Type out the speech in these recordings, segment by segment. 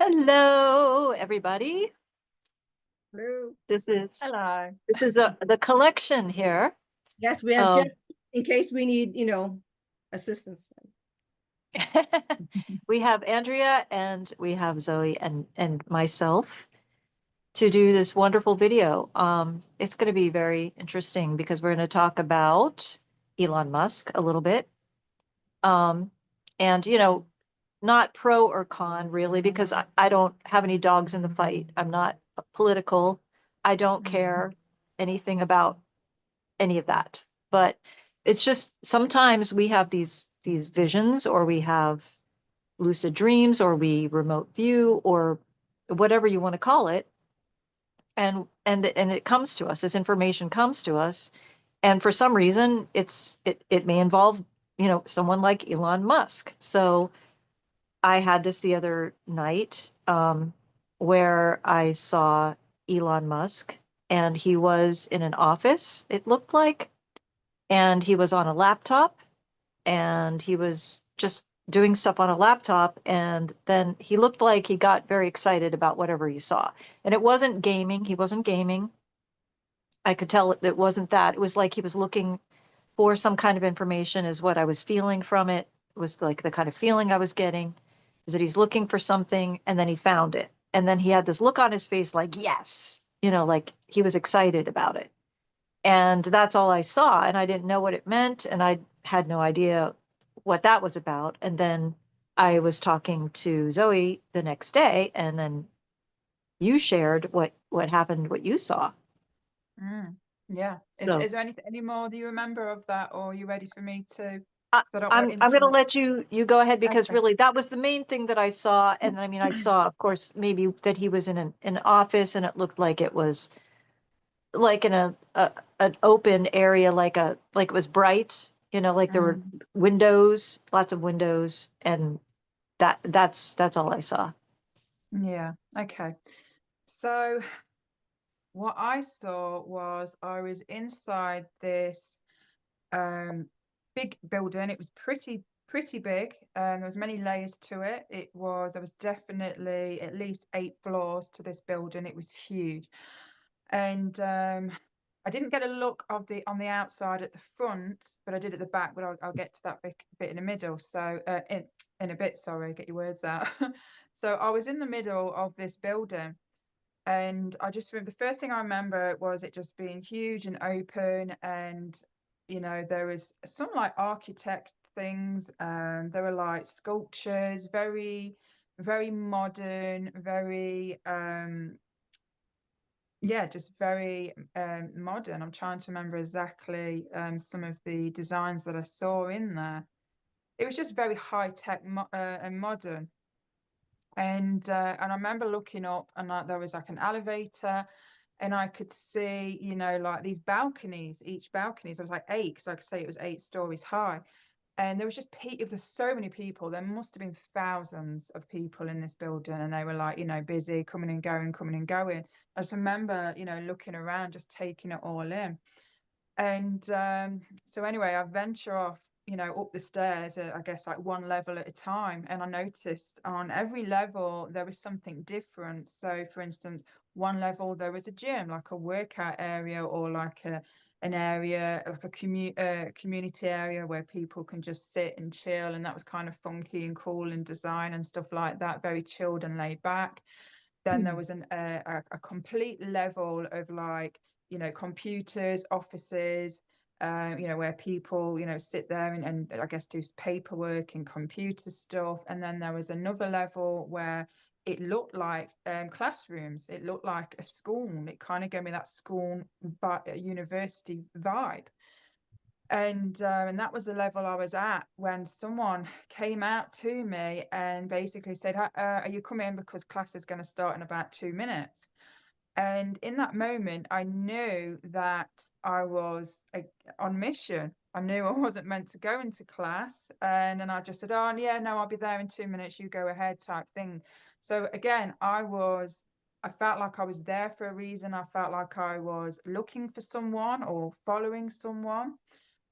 Hello, everybody. Hello. This is Hello. this is the collection here. Yes, we have Of, Jeff in case we need, assistance. we have Andrea and we have Zoe and myself to do this wonderful video. It's going to be very interesting because we're going to talk about Elon Musk a little bit. Um, and not pro or con really, because I don't have any dogs in the fight. I'm not political. I don't care anything about any of that. But it's just sometimes we have these visions, or we have lucid dreams, or we remote view, or whatever you want to call it. And it comes to us, this information comes to us. And for some reason it may involve, someone like Elon Musk. So I had this the other night, where I saw Elon Musk, and he was in an office, it looked like, and he was on a laptop, and he was just doing stuff on a laptop. And then he looked like he got very excited about whatever he saw. And it wasn't gaming. He wasn't gaming. I could tell it wasn't that. It was like he was looking for some kind of information, is what I was feeling from it. It was like the kind of feeling I was getting is that he's looking for something, and then he found it. And then he had this look on his face like, yes, like he was excited about it. And that's all I saw. And I didn't know what it meant. And I had no idea what that was about. And then I was talking to Zoe the next day, and then you shared what happened, what you saw. Yeah. So Is there any more that you remember of that, or are you ready for me to? I, So I don't want to I'm going to interrupt. let you go ahead, because Okay. really that was the main thing that I saw. And I mean, I saw, of course, maybe that he was in an office, and it looked like it was like in an open area, like it was bright, like there were windows, lots of windows, and that's all I saw. Yeah. Okay. So what I saw was I was inside this big building. It was pretty big. There was many layers to it. There was definitely at least 8 floors to this building. It was huge. And I didn't get a look on the outside at the front, but I did at the back. But I'll get to that bit in the middle. So in a bit, sorry, get your words out. So I was in the middle of this building, and I just remember the first thing I remember was it just being huge and open, and there was some like architect things. There were like sculptures, very very modern, very yeah, just very modern. I'm trying to remember exactly some of the designs that I saw in there. It was just very high tech and modern. And I remember looking up, and like there was like an elevator, and I could see, like these balconies. Each balconies, there was like 8, because like I say, it was 8 stories high. And there was just if there's so many people, there must have been thousands of people in this building, and they were like, busy, coming and going, coming and going. I just remember, looking around, just taking it all in. And so anyway, I venture off, up the stairs, I guess like one level at a time. And I noticed on every level there was something different. So for instance, one level there was a gym, like a workout area, or like an area, like a community area where people can just sit and chill. And that was kind of funky and cool in design and stuff like that, very chilled and laid back. Then there was a complete level of like, computers, offices, where people, sit there and I guess do paperwork and computer stuff. And then there was another level where it looked like classrooms. It looked like a school. It kind of gave me that school but university vibe. And that was the level I was at when someone came out to me and basically said, are you coming? Because class is going to start in about 2 minutes. And in that moment, I knew that I was on mission. I knew I wasn't meant to go into class. And then I just said, oh, yeah, no, I'll be there in 2 minutes. You go ahead, type thing. So again, I felt like I was there for a reason. I felt like I was looking for someone or following someone,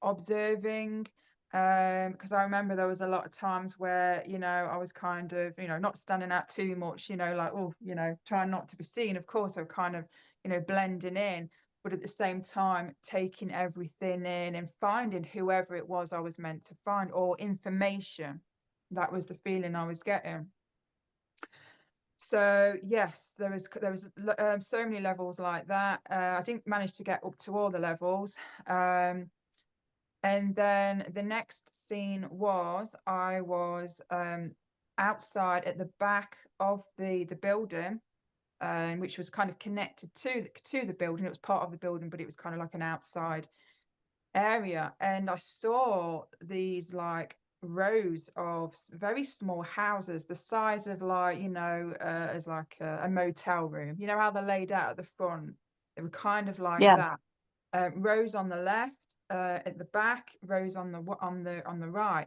observing. Because I remember there was a lot of times where, you know, I was kind of, you know, not standing out too much, you know, like, oh, you know, trying not to be seen. Of course, I was kind of, you know, blending in, but at the same time, taking everything in and finding whoever it was I was meant to find, or information. That was the feeling I was getting. So yes, there was so many levels like that. I didn't manage to get up to all the levels. And then the next scene was I was outside at the back of the building, which was kind of connected to the building. It was part of the building, but it was kind of like an outside area. And I saw these like rows of very small houses, the size of like, you know, as like a motel room. You know how they're laid out at the front? They were kind of like Yeah. that. Rows on the left, at the back, rows on the right.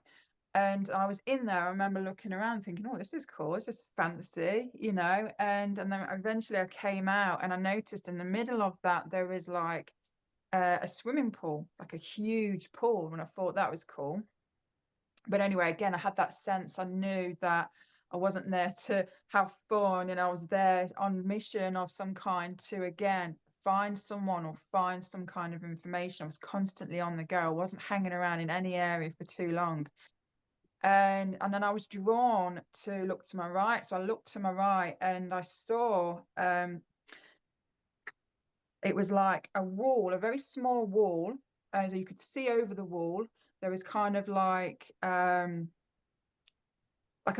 And I was in there. I remember looking around thinking, oh, this is cool, this is fancy, you know. And then eventually I came out and I noticed in the middle of that there is like a swimming pool, like a huge pool, and I thought that was cool. But anyway, again, I had that sense. I knew that I wasn't there to have fun, and I was there on mission of some kind to, again, find someone or find some kind of information. I was constantly on the go. I wasn't hanging around in any area for too long. And then I was drawn to look to my right. So I looked to my right and I saw it was like a wall, a very small wall. So you could see over the wall. There was kind of like a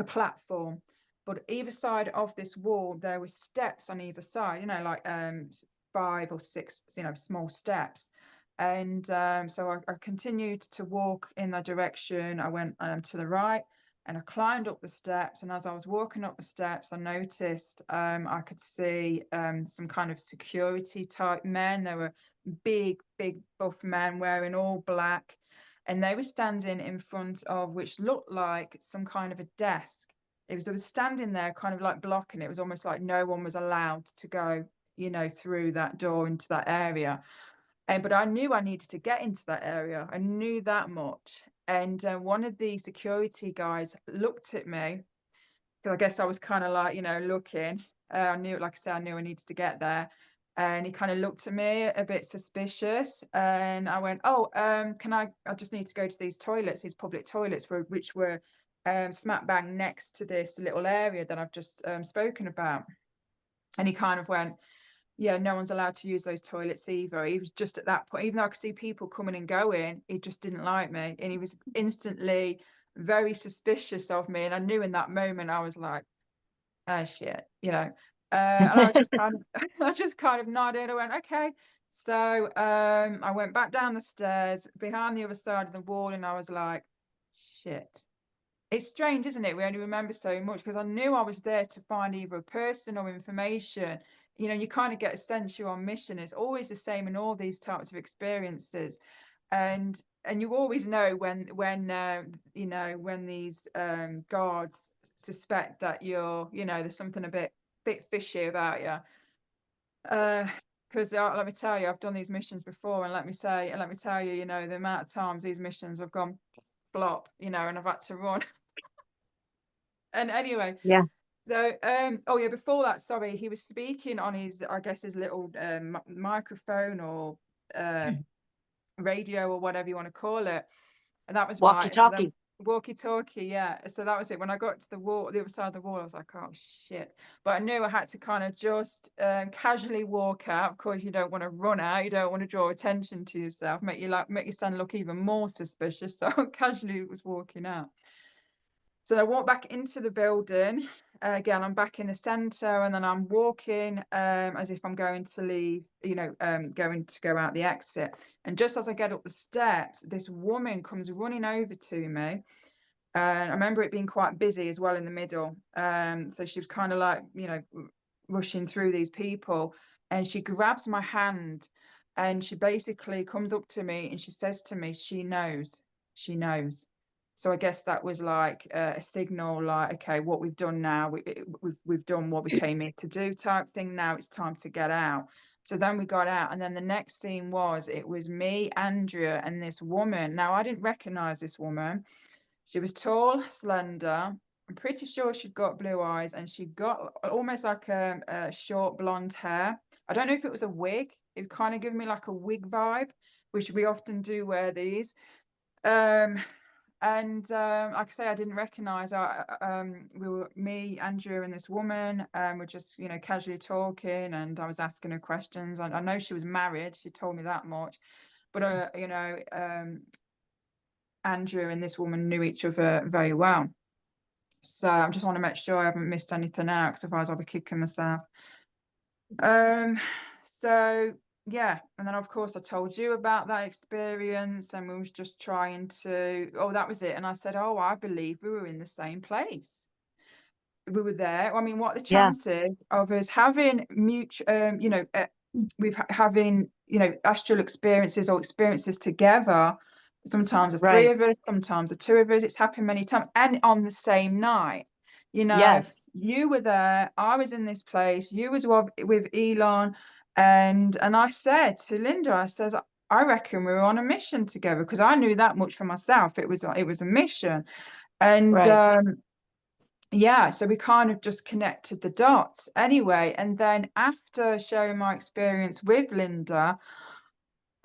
platform, but either side of this wall there were steps on either side, you know, like 5 or 6, you know, small steps. And so I continued to walk in that direction. I went to the right and I climbed up the steps, and as I was walking up the steps I noticed I could see some kind of security type men. They were big buff men wearing all black, and they were standing in front of which looked like some kind of a desk. They were standing there kind of like blocking it. It was almost like no one was allowed to go, you know, through that door into that area. But I knew I needed to get into that area. I knew that much. And one of the security guys looked at me, because I guess I was kind of like, you know, looking. I knew, like I said, I knew I needed to get there. And he kind of looked at me a bit suspicious. And I went, oh, I just need to go to these toilets, these public toilets, which were smack bang next to this little area that I've just spoken about. And he kind of went, yeah, no one's allowed to use those toilets either. He was just at that point, even though I could see people coming and going, he just didn't like me. And he was instantly very suspicious of me. And I knew in that moment, I was like, oh shit, you know. And I just kind of nodded. I went, okay. So I went back down the stairs behind the other side of the wall, and I was like, shit. It's strange, isn't it? We only remember so much, because I knew I was there to find either a person or information. You know, you kind of get a sense you're on mission. It's always the same in all these types of experiences. And you always know when you know, when these guards suspect that you're, you know, there's something a bit fishy about you. Because let me tell you, I've done these missions before, and let me tell you, you know, the amount of times these missions have gone flop, you know, and I've had to run. And anyway, Yeah. so oh yeah, before that, sorry, he was speaking on his, I guess, his little microphone or radio or whatever you want to call it, and that was right. And then Walkie-talkie. walkie-talkie, yeah. So that was it. When I got to the wall, the other side of the wall, I was like, oh shit. But I knew I had to kind of just casually walk out. Of course, you don't want to run out, you don't want to draw attention to yourself, make you stand look even more suspicious. So I casually was walking out. So I walk back into the building. Again, I'm back in the center, and then I'm walking as if I'm going to leave, you know, going to go out the exit. And just as I get up the steps, this woman comes running over to me. And I remember it being quite busy as well in the middle. So she was kind of like, you know, rushing through these people. And she grabs my hand and she basically comes up to me and she says to me, she knows. So I guess that was like a signal, like, okay, what we've done now, we've done what we came here to do type thing. Now it's time to get out. So then we got out, and then the next scene was, it was me, Andrea, and this woman. Now, I didn't recognize this woman. She was tall, slender. I'm pretty sure she'd got blue eyes, and she got almost like a short blonde hair. I don't know if it was a wig. It kind of gave me like a wig vibe, which we often do wear these. And like I say, I didn't recognize we were, me, Andrew, and this woman were just, you know, casually talking, and I was asking her questions. I know she was married, she told me that much, but you know, Andrew and this woman knew each other very well. So I just want to make sure I haven't missed anything out, because otherwise I'll be kicking myself. So yeah, and then of course I told you about that experience, and we was just trying to, oh, that was it. And I said, oh, I believe we were in the same place. We were there. I mean, what are the Yeah. chances of us having mutual, you know, having, you know, astral experiences or experiences together? Sometimes the three Right. of us, sometimes the two of us. It's happened many times, and on the same night. You know, Yes. you were there, I was in this place, you was with Elon, and I said to Linda, I says, I reckon we were on a mission together, because I knew that much for myself. It was a mission, and Right. yeah, so we kind of just connected the dots anyway. And then after sharing my experience with Linda,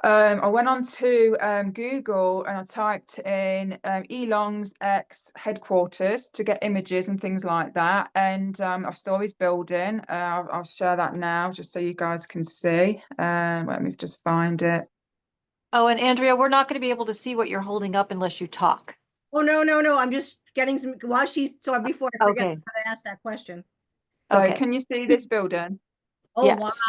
I went on to Google, and I typed in Elon's ex headquarters to get images and things like that. And our story's building. I'll share that now just so you guys can see. Let me just find it. Oh, and Andrea, we're not going to be able to see what you're holding up unless you talk. Oh, no. I'm just getting some, while she's, so before I forget Okay. how to ask that question. So Okay. can you see this building? Oh, wow. Yes.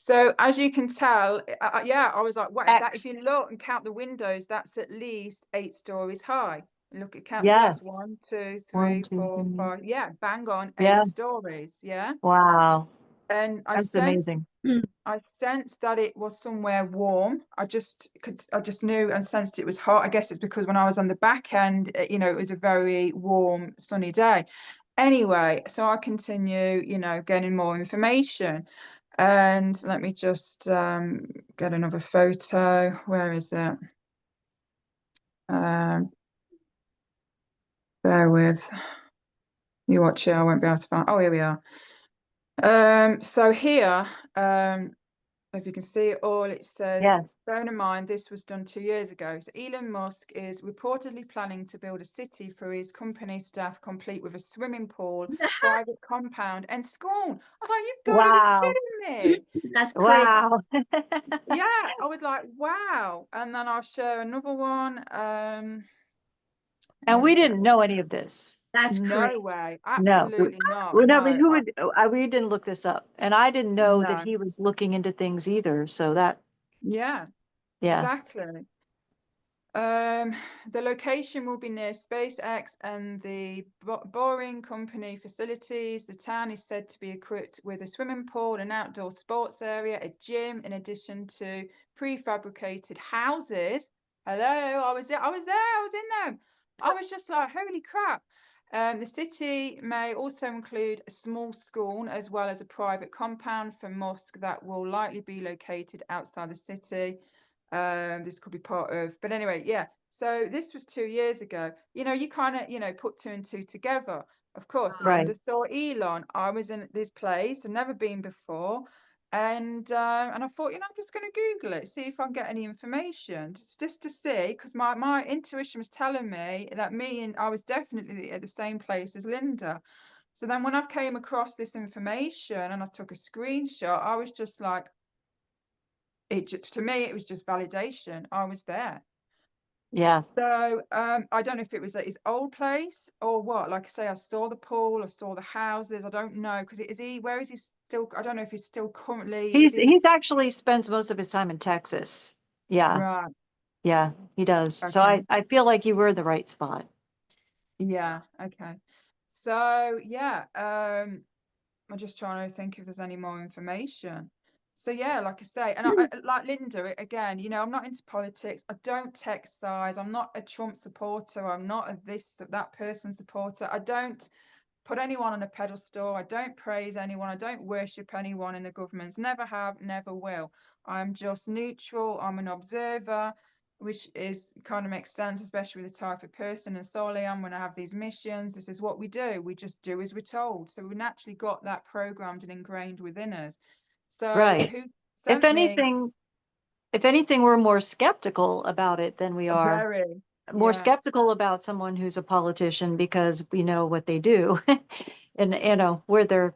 So as you can tell, yeah, I was like, what that? If X. you look and count the windows, that's at least 8 stories high. Look at count. Yes, Yes. 1, 2, 3, One, two, 4, three. 5. Yeah, bang on, 8 Yeah. stories. Yeah, Wow. and That's amazing. I sensed that it was somewhere warm. I just knew and sensed it was hot. I guess it's because when I was on the back end, you know, it was a very warm, sunny day. Anyway, so I continue, you know, getting more information. And let me just get another photo. Where is it? Bear with. You watch it, I won't be able to find. Oh, here we are. So here, if you can see it all, it says, Yes. bearing in mind this was done 2 years ago. So Elon Musk is reportedly planning to build a city for his company staff, complete with a swimming pool, private compound, and school. I was like, you've got to be Wow. kidding me. That's crazy. Wow. Yeah, I was like, wow. And then I'll share another one. And Let we me get didn't know any of this. That's crazy. no way. No. Absolutely not. Well, no, I No, mean, who would, we didn't look this up. And I didn't know that no. he was looking into things either. So that, Yeah, yeah. exactly. The location will be near SpaceX and the Boring Company facilities. The town is said to be equipped with a swimming pool, an outdoor sports area, a gym, in addition to prefabricated houses. Hello, I was there, I was in them. I was just like, holy crap. The city may also include a small school as well as a private compound for Musk that will likely be located outside the city. This could be part of, but anyway, yeah. So this was 2 years ago. You know, you kind of, you know, put 2 and 2 together. Of course, Right. Linda saw Elon. I was in this place, I've never been before, and I thought, you know, I'm just going to Google it, see if I can get any information, just to see, because my intuition was telling me that I was definitely at the same place as Linda. So then when I came across this information and I took a screenshot, I was just like, to me, it was just validation. I was there. Yeah. So I don't know if it was at his old place or what. Like I say, I saw the pool, I saw the houses. I don't know, because where is he still? I don't know if he's still currently, He's actually spends most of his time in Texas. Yeah. right? Yeah, he does. So Okay. I feel like you were in the right spot. Yeah, okay. So yeah, I'm just trying to think if there's any more information. So yeah, like I say, and I like Linda again, you know, I'm not into politics. I don't take sides. I'm not a Trump supporter. I'm not a that person supporter. I don't put anyone on a pedestal. I don't praise anyone. I don't worship anyone in the governments. Never have, never will. I'm just neutral. I'm an observer, which is kind of makes sense, especially with the type of person and soul I am when I have these missions. This is what we do. We just do as we're told. So we naturally got that programmed and ingrained within us. So Right. who If sent me? anything, we're more skeptical about it than we are Very, more yeah. skeptical about someone who's a politician because we know what they do and where they're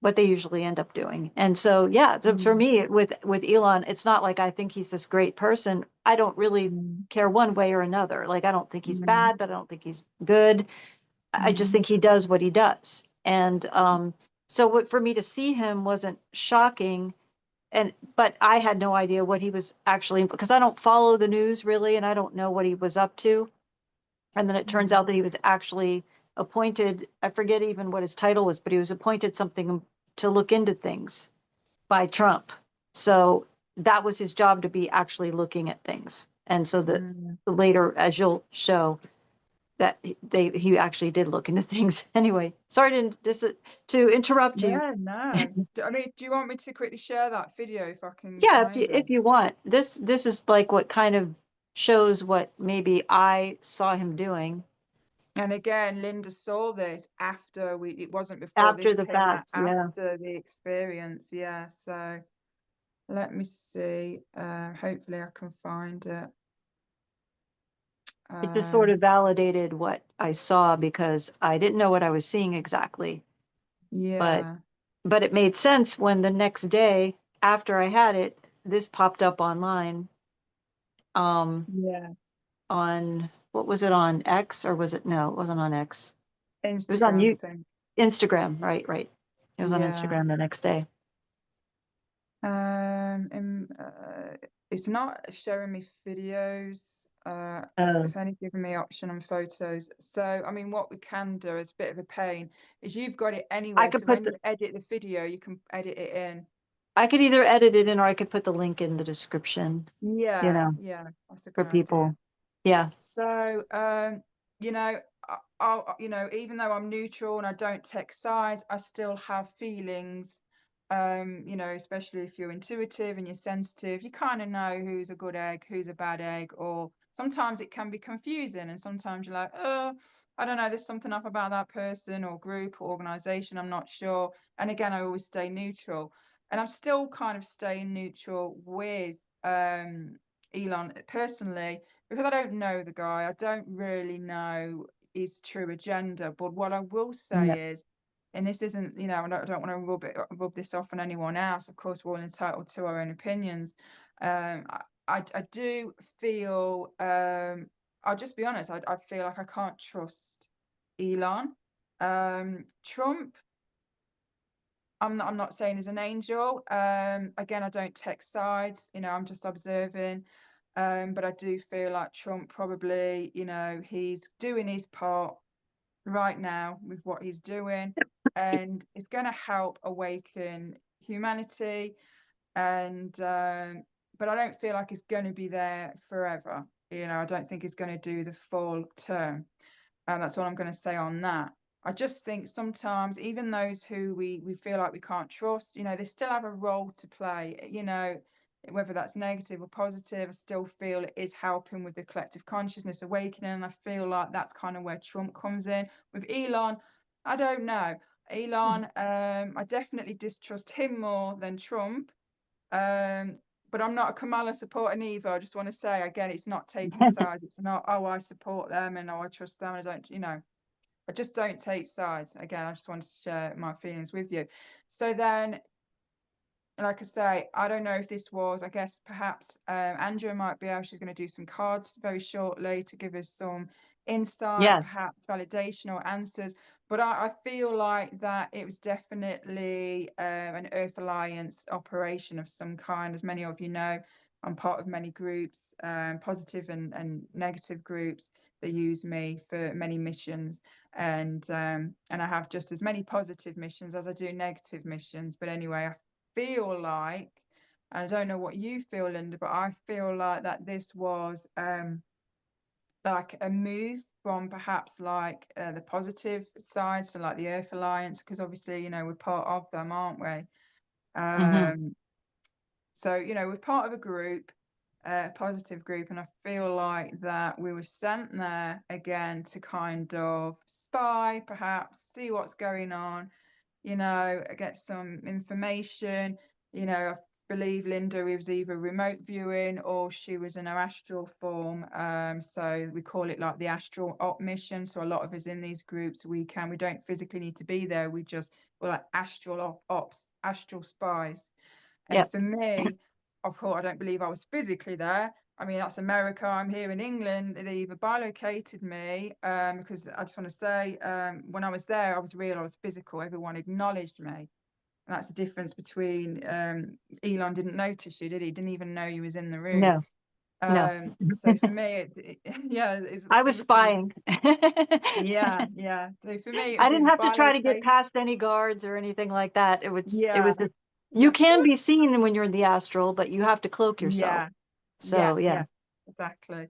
what they usually end up doing. And so, yeah, so for Mm, me with Elon, it's not like I think he's this great person. I don't really mm, care one way or another. Like, I don't think he's mm, bad, but I don't think he's good. I just mm, think he does what he does. And so what for me to see him wasn't shocking. But I had no idea what he was actually, because I don't follow the news really, and I don't know what he was up to. And then it turns mm. out that he was actually appointed, I forget even what his title was, but he was appointed something to look into things by Trump. So that was his job, to be actually looking at things. And so that Mm. later, as you'll show, that he actually did look into things. Anyway, sorry to interrupt you. Yeah, no. I mean, do you want me to quickly share that video if I can Yeah, find it? if you want. This is like what kind of shows what maybe I saw him doing And again, Linda saw this after it wasn't before after this the came out, fact. Yeah. after the experience. Yeah, so let me see. Hopefully I can find it. It just sort Um, of validated what I saw because I didn't know what I was seeing exactly. But yeah, but it made sense when the next day after I had it, this popped up online. yeah. On what was it, on X, or was it, no, it wasn't on X. It was on Instagram, I you think. Instagram, right, right. It was on Yeah. Instagram the next day. It's not showing me videos. Oh, It's only giving me option on photos. So, I mean, what we can do is a bit of a pain is you've got it I anyway. could So put when the you edit the video, you can edit it in. I could either edit it in or I could put the link in the description, you Yeah, know, yeah, that's a for good idea. people. Yeah. So, you know, even though I'm neutral and I don't take sides, I still have feelings. Especially if you're intuitive and you're sensitive, you kind of know who's a good egg, who's a bad egg, or sometimes it can be confusing. And sometimes you're like, oh, I don't know, there's something up about that person or group or organization, I'm not sure. And again, I always stay neutral. And I'm still kind of staying neutral with Elon personally because I don't know the guy. I don't really know his true agenda. But what I will Yeah. say is, and this isn't, I don't want to rub this off on anyone else. Of course, we're all entitled to our own opinions. I do feel, I'll just be honest, I feel like I can't trust Elon. Trump, I'm not saying he's an angel. Again, I don't take sides, I'm just observing. But I do feel like Trump probably, he's doing his part right now with what he's doing, and it's going to help awaken humanity. And but I don't feel like it's going to be there forever. I don't think it's going to do the full term. And that's all I'm going to say on that. I just think sometimes even those who we feel like we can't trust, they still have a role to play, whether that's negative or positive. I still feel it is helping with the collective consciousness awakening. And I feel like that's kind of where Trump comes in. With Elon, I don't know. Elon, I definitely distrust him more than Trump. But I'm not a Kamala supporter either. I just want to say again, it's not taking sides. It's not, oh, I support them and oh, I trust them. I don't, I just don't take sides. Again, I just wanted to share my feelings with you. So then, like I say, I don't know if this was, I guess perhaps Andrea might be able, she's going to do some cards very shortly to give us some insight, Yeah. perhaps validation or answers. But I feel like that it was definitely an Earth Alliance operation of some kind. As many of you know, I'm part of many groups, positive and negative groups that use me for many missions. And I have just as many positive missions as I do negative missions. But anyway, I feel like, and I don't know what you feel, Linda, but I feel like that this was like a move from perhaps like the positive side, so like the Earth Alliance, because obviously, you know, we're part of them, aren't we? Hmm. So, you know, we're part of a group, a positive group, and I feel like that we were sent there again to kind of spy, perhaps see what's going on, you know, get some information. You know, I believe Linda was either remote viewing or she was in her astral form. So we call it like the astral op mission. So a lot of us in these groups, we don't physically need to be there. We're like astral ops, astral spies. Yeah. And for me, of course, I don't believe I was physically there. I mean, that's America. I'm here in England. They either bilocated me, because I just want to say, when I was there, I was real, I was physical. Everyone acknowledged me. And that's the difference between Elon didn't notice you, did he? Didn't even know you was in the room. No, no. So for me, yeah, I it was was sort of, spying. yeah, yeah. So for me, it I was didn't either have to try to get bilocated, past any guards or anything like that. It yeah, was just, you yeah, can be seen when you're in the astral, but you have to cloak yourself. yeah. Yeah, So yeah. yeah, exactly.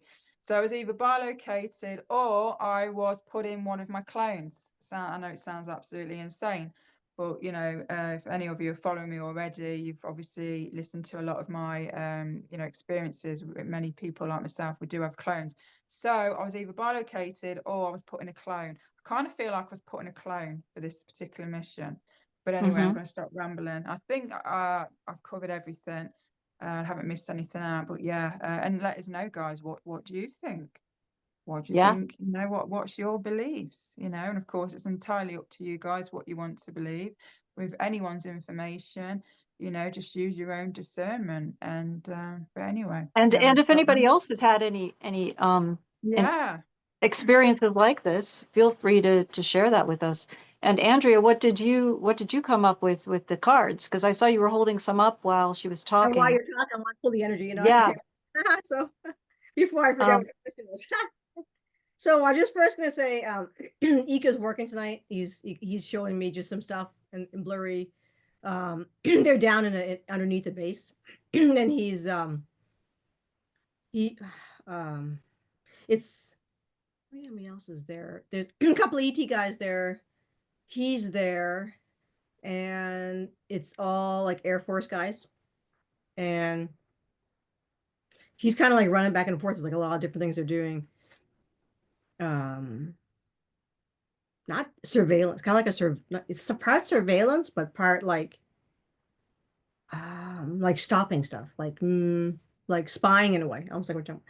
So I was either bilocated or I was put in one of my clones. So I know it sounds absolutely insane, but you know, if any of you are following me already, you've obviously listened to a lot of my, you know, experiences. Many people like myself, we do have clones. So I was either bilocated or I was put in a clone. I kind of feel like I was put in a clone for this particular mission. But anyway, I'm Hmm. going to stop rambling. I think I've covered everything. I haven't missed anything out, but yeah, and let us know, guys. What do you think? What do you Yeah. think? You know, what's your beliefs? You know, and of course, it's entirely up to you guys what you want to believe. With anyone's information, you know, just use your own discernment. And but anyway, yeah, I'm And gonna if stop anybody rambling. else has had any Yeah. experiences like this, feel free to share that with us. And Andrea, what did you come up with the cards? Because I saw you were holding some up while she was And while talking. you're talking, I want to pull the energy, at the Yeah. same time. So before I forget Um, what the question was. So I'm just first gonna say, Ika's working tonight. He's showing me just some stuff and blurry. They're down underneath the base, and he it's how many else is there? There's a couple of ET guys there. He's there, and it's all like Air Force guys, and he's kind of like running back and forth. It's like a lot of different things they're doing. Um, not surveillance, kind of like it's a part surveillance, but part like stopping stuff, like spying in a way, almost like we're talking.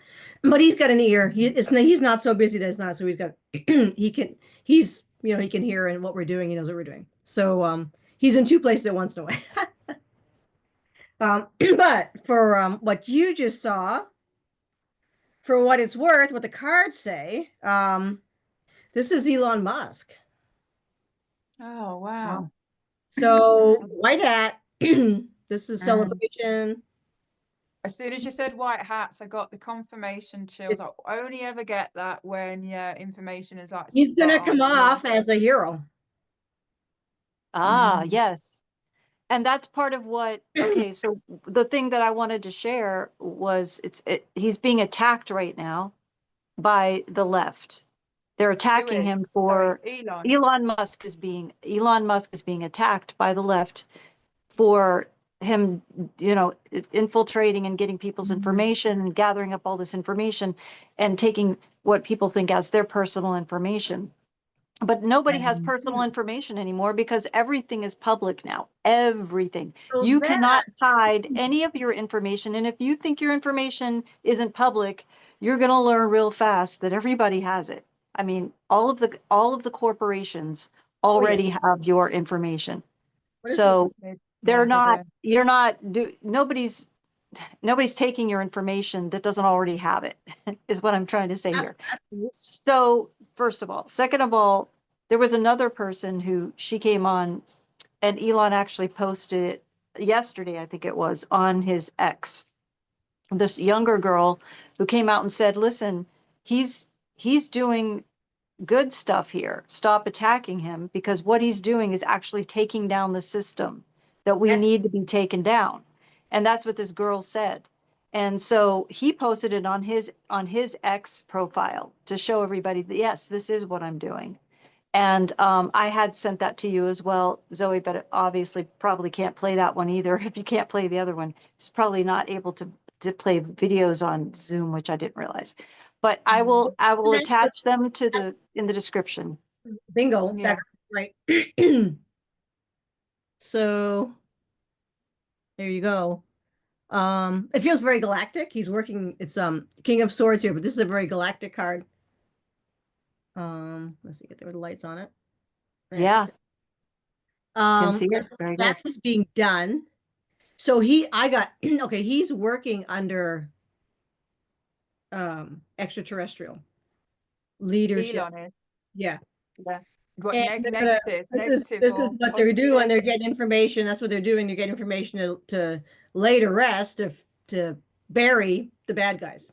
But he's got an ear. He's not so busy that it's not. So he's got he's he can hear and what we're doing. He knows what we're doing. So he's in two places at once in a way. But for what you just saw, for what it's worth, what the cards say, this is Elon Musk. Oh wow. So white hat. This is Mm. celebration. As soon as you said white hats, I got the confirmation chills. I only ever get that when yeah, information is like He's spot gonna on. come off as a hero. Mm. yes. And that's part of what, okay, so the thing that I wanted to share was he's being attacked right now by the left. They're Who attacking is? him Sorry, for Elon. Elon Musk is being attacked by the left for him, infiltrating and getting people's Mhm. information and gathering up all this information and taking what people think as their personal information. But nobody has personal information anymore because everything is public now. Everything. So You that cannot hide any of your information. And if you think your information isn't public, you're going to learn real fast that everybody has it. I mean, all of the corporations oh yeah, already have your information. what is So Yeah, they do. you're not nobody's taking your information that doesn't already have it, is what I'm trying to say here. absolutely. So, first of all. Second of all, there was another person who she came on, and Elon actually posted it yesterday, I think it was, on his X. This younger girl who came out and said, listen, he's doing good stuff here. Stop attacking him because what he's doing is actually taking down the system that we That's need to be taken down. And that's what this girl said. And so he posted it on his X profile to show everybody that, yes, this is what I'm doing. And I had sent that to you as well, Zoe, but it obviously probably can't play that one either. If you can't play the other one, it's probably not able to play videos on Zoom, which I didn't realize. But I will And that's what attach them to in the description. bingo. Yeah. That's right. So there you go. It feels very galactic. He's working, it's King of Swords here, but this is a very galactic card. Let's see, get there with the lights on it. There we Yeah, go. can see it. Very good. That's what's being done. So I got okay, he's working under extraterrestrial leadership. Elon is. Yeah. Yeah. What And negative, this is or what they're doing. positive? They're getting information. That's what they're doing. They're getting information to lay to rest, to bury the bad guys.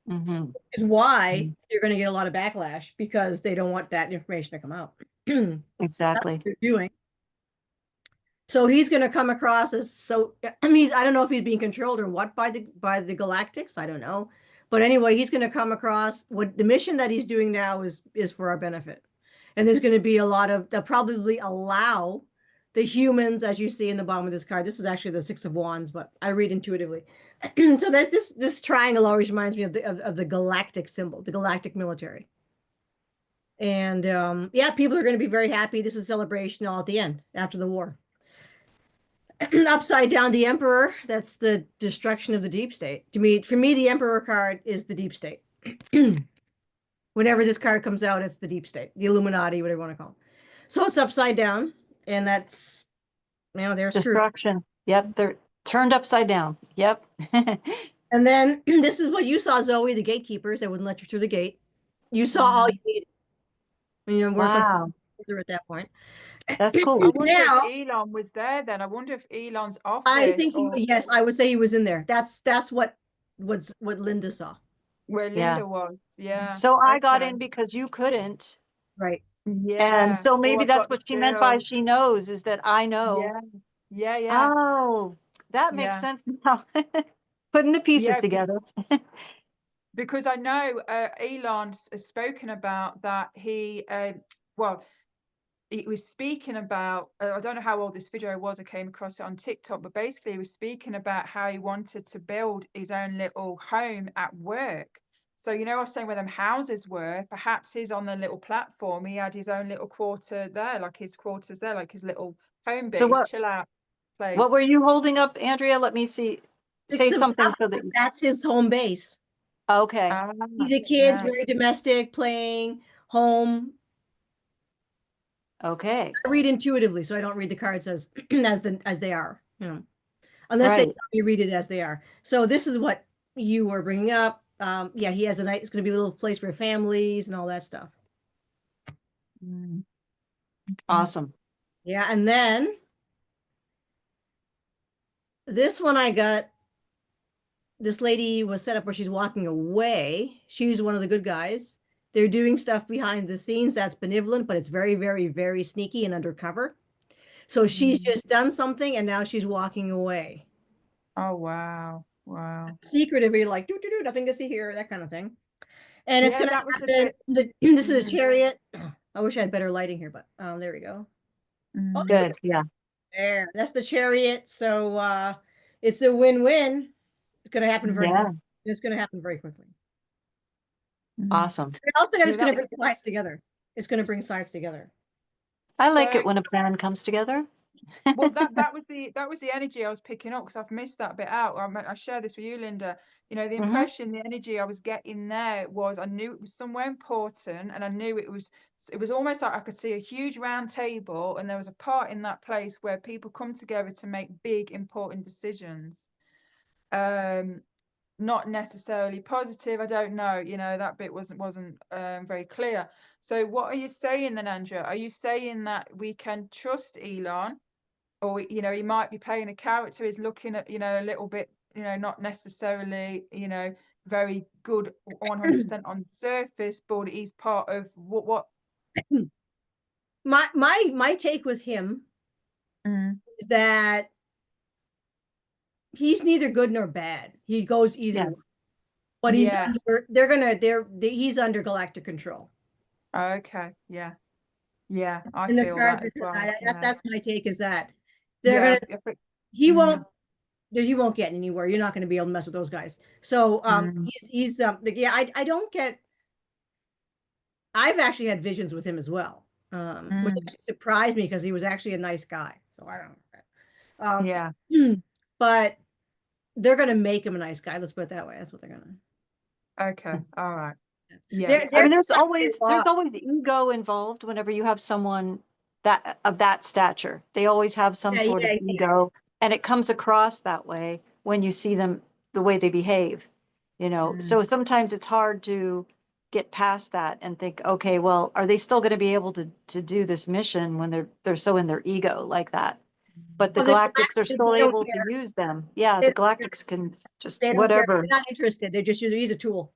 Hmm. Is why you're going to get a lot of backlash, because they don't want that information to come out. That's Exactly. what they're doing. So he's going to come across as, so I mean, I don't know if he's being controlled or what by the Galactics. I don't know. But anyway, he's going to come across what the mission that he's doing now is for our benefit. And there's going to be a lot of, they'll probably allow the humans, as you see in the bottom of this card. This is actually the Six of Wands, but I read intuitively. So that's this triangle always reminds me of the galactic symbol, the galactic military. And yeah, people are going to be very happy. This is a celebration all at the end, after the war. Upside down, the Emperor, that's the destruction of the deep state. For me, the Emperor card is the deep state. Whenever this card comes out, it's the deep state, the Illuminati, whatever you want to call it. So it's upside down, and that's, there's truth. Destruction. Yep, they're turned upside down. Yep. And then this is what you saw, Zoe, the gatekeepers. They wouldn't let you through the gate. You saw all you needed. And we're Wow, at that point. that's cool. I wonder Now, if Elon was there then. I wonder if Elon's off I this, think yes, I would say he was in there. That's what Linda saw. where Yeah. Linda was. Yeah. So I got Okay. in because you couldn't. Right. Yeah. And so Oh, maybe I that's got the what she meant by feels. she knows, is that I know. Yeah. Yeah. Yeah. Oh, that makes Yeah. sense now. Putting the pieces Yeah. together. Because I know Elon's has spoken about that he well, he was speaking about I don't know how old this video was. I came across it on TikTok, but basically he was speaking about how he wanted to build his own little home at work. So I was saying where them houses were, perhaps he's on the little platform, he had his own little quarter there, like his quarters there, like his little home bit, So his chill out place. what were you holding up, Andrea? Let me see. Say something so that. That's his home base. Okay. The kids, Yeah. very domestic, playing, home. Okay. I read intuitively, so I don't read the cards as as they are, unless they Right. tell me read it as they are. So this is what you were bringing up. Yeah, he has a night. It's going to be a little place for families and all that stuff. Awesome. Yeah, and then this one I got. This lady was set up where she's walking away. She's one of the good guys. They're doing stuff behind the scenes that's benevolent, but it's very, very, very sneaky and undercover. So she's just done something and now she's walking away. Oh wow. Wow. Secretive, you're like, do, nothing to see here, that kind of thing. And it's Yeah, gonna that was a happen. bit. This is a chariot. I wish I had better lighting here, but there we go. Oh, Good. Yeah. there. That's the chariot. So it's a win-win. It's gonna happen very Yeah. quickly. It's gonna happen very quickly. Awesome. It's also Yeah, gonna bring sides together. It's gonna bring sides together. I like So- it when a plan comes together. Well, that was the energy I was picking up, because I've missed that bit out. I share this with you, Linda. The impression, the energy I was getting there was, I knew it was somewhere important, and I knew it was almost like I could see a huge round table, and there was a part in that place where people come together to make big important decisions. Not necessarily positive. I don't know. That bit wasn't very clear. So what are you saying then, Andrea? Are you saying that we can trust Elon? Or he might be playing a character, he's looking at a little bit not necessarily very good 100% on the surface, but he's part of what My take with him is that he's neither good nor bad. He goes either way. Yes. But he's Yes. under, he's under galactic control. Okay. Yeah. Yeah. I And the feel that charges, as well. Yeah. that's my take, is that they're Yeah. gonna, he won't, you won't get anywhere. You're not going to be able to mess with those guys. So he's like, yeah, I don't get, I've actually had visions with him as well. Which actually surprised me because he was actually a nice guy. So I don't know. Yeah. But they're gonna make him a nice guy. Let's put it that way. That's what they're gonna. Okay. All right. Yeah. They're, I mean, they're there's always ego involved whenever you have someone that of that stature. They always have some Yeah, sort of yeah. ego, and it comes across that way when you see them, the way they behave, you know. So sometimes it's hard to get past that and think, okay, well, are they still going to be able to do this mission when they're so in their ego like that? But the Well, the Galactics are Galactic, still they don't able to care. use them. Yeah, They the don't care. Galactics can just They don't care. whatever. They're not interested. They're just, he's a tool.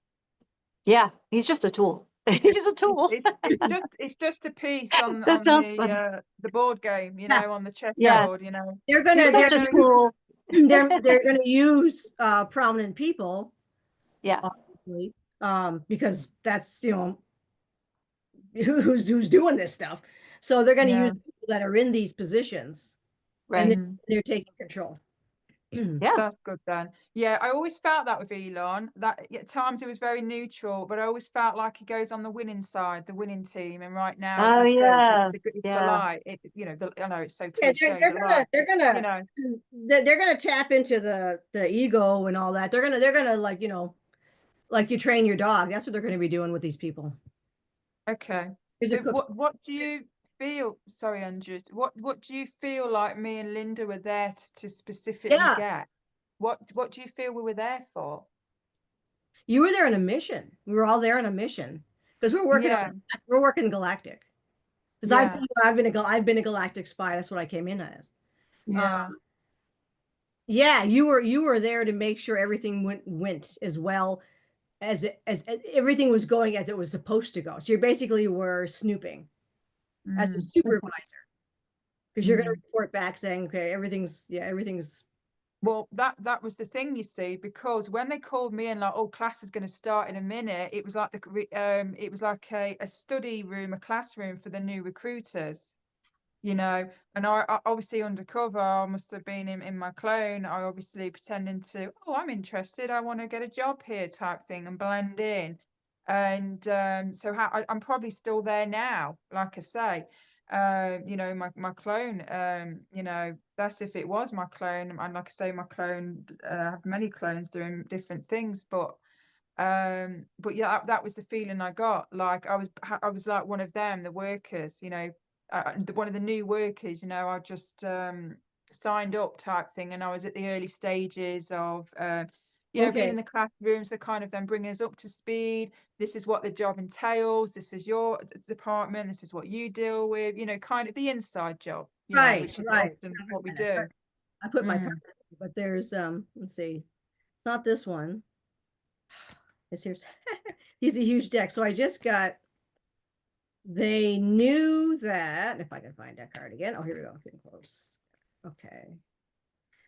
Yeah, he's just a tool. He's a tool. It's just a piece on That sounds funny. the board game, you Yeah. know, on the Yeah. chessboard, you know. They're gonna, He's such a tool. they're gonna use prominent people, Yeah. obviously, because that's, you know, who's doing this stuff. So they're gonna Yeah. use people that are in these positions, Right. and they're taking control. Yeah. That's good then. Yeah, I always felt that with Elon, that at times he was very neutral, but I always felt like he goes on the winning side, the winning team. And right now, Oh, it's yeah. it's the Yeah. light. You know, I know it's so Yeah, cliche, the light. You know, they're gonna tap into the ego and all that. They're gonna, like, you know, like you train your dog. That's what they're gonna be doing with these people. okay. Here's So a cookie. what do you feel? Sorry, Andrew. What do you feel like me and Linda were there to specifically Yeah, get? What do you feel we were there for? you were there on a mission. We were all there on a mission because Yeah, we're working Galactic. Because yeah, I've been a Galactic spy. That's what I came in as. yeah. Yeah, you were there to make sure everything went as well as everything was going as it was supposed to go. So you basically were snooping as a supervisor, because you're going to report back saying, okay, everything's. Well, that was the thing, you see, because when they called me in, like, oh, class is going to start in a minute, it was like it was like a study room, a classroom for the new recruiters, you know. And I obviously undercover, I must have been in my clone. I obviously pretending to, oh, I'm interested, I want to get a job here, type thing, and blend in. And so I'm probably still there now, like I say. You know, my clone, you know, that's if it was my clone. And like I say, my clone, have many clones doing different things, but yeah, that was the feeling I got. Like I was like one of them, the workers, you know, one of the new workers, you know. I just signed up, type thing, and I was at the early stages of you know, being in the classrooms. They're kind of then bringing us up to speed. This is what the job entails. This is your department. This is what you deal with. You know, kind of the inside job. You know, which is often what we do. I put my card, but there's let's see, it's not this one. It's here's he's a huge deck. So I just got. They knew that, if I can find that card again. Oh, here we go. Getting close. Okay.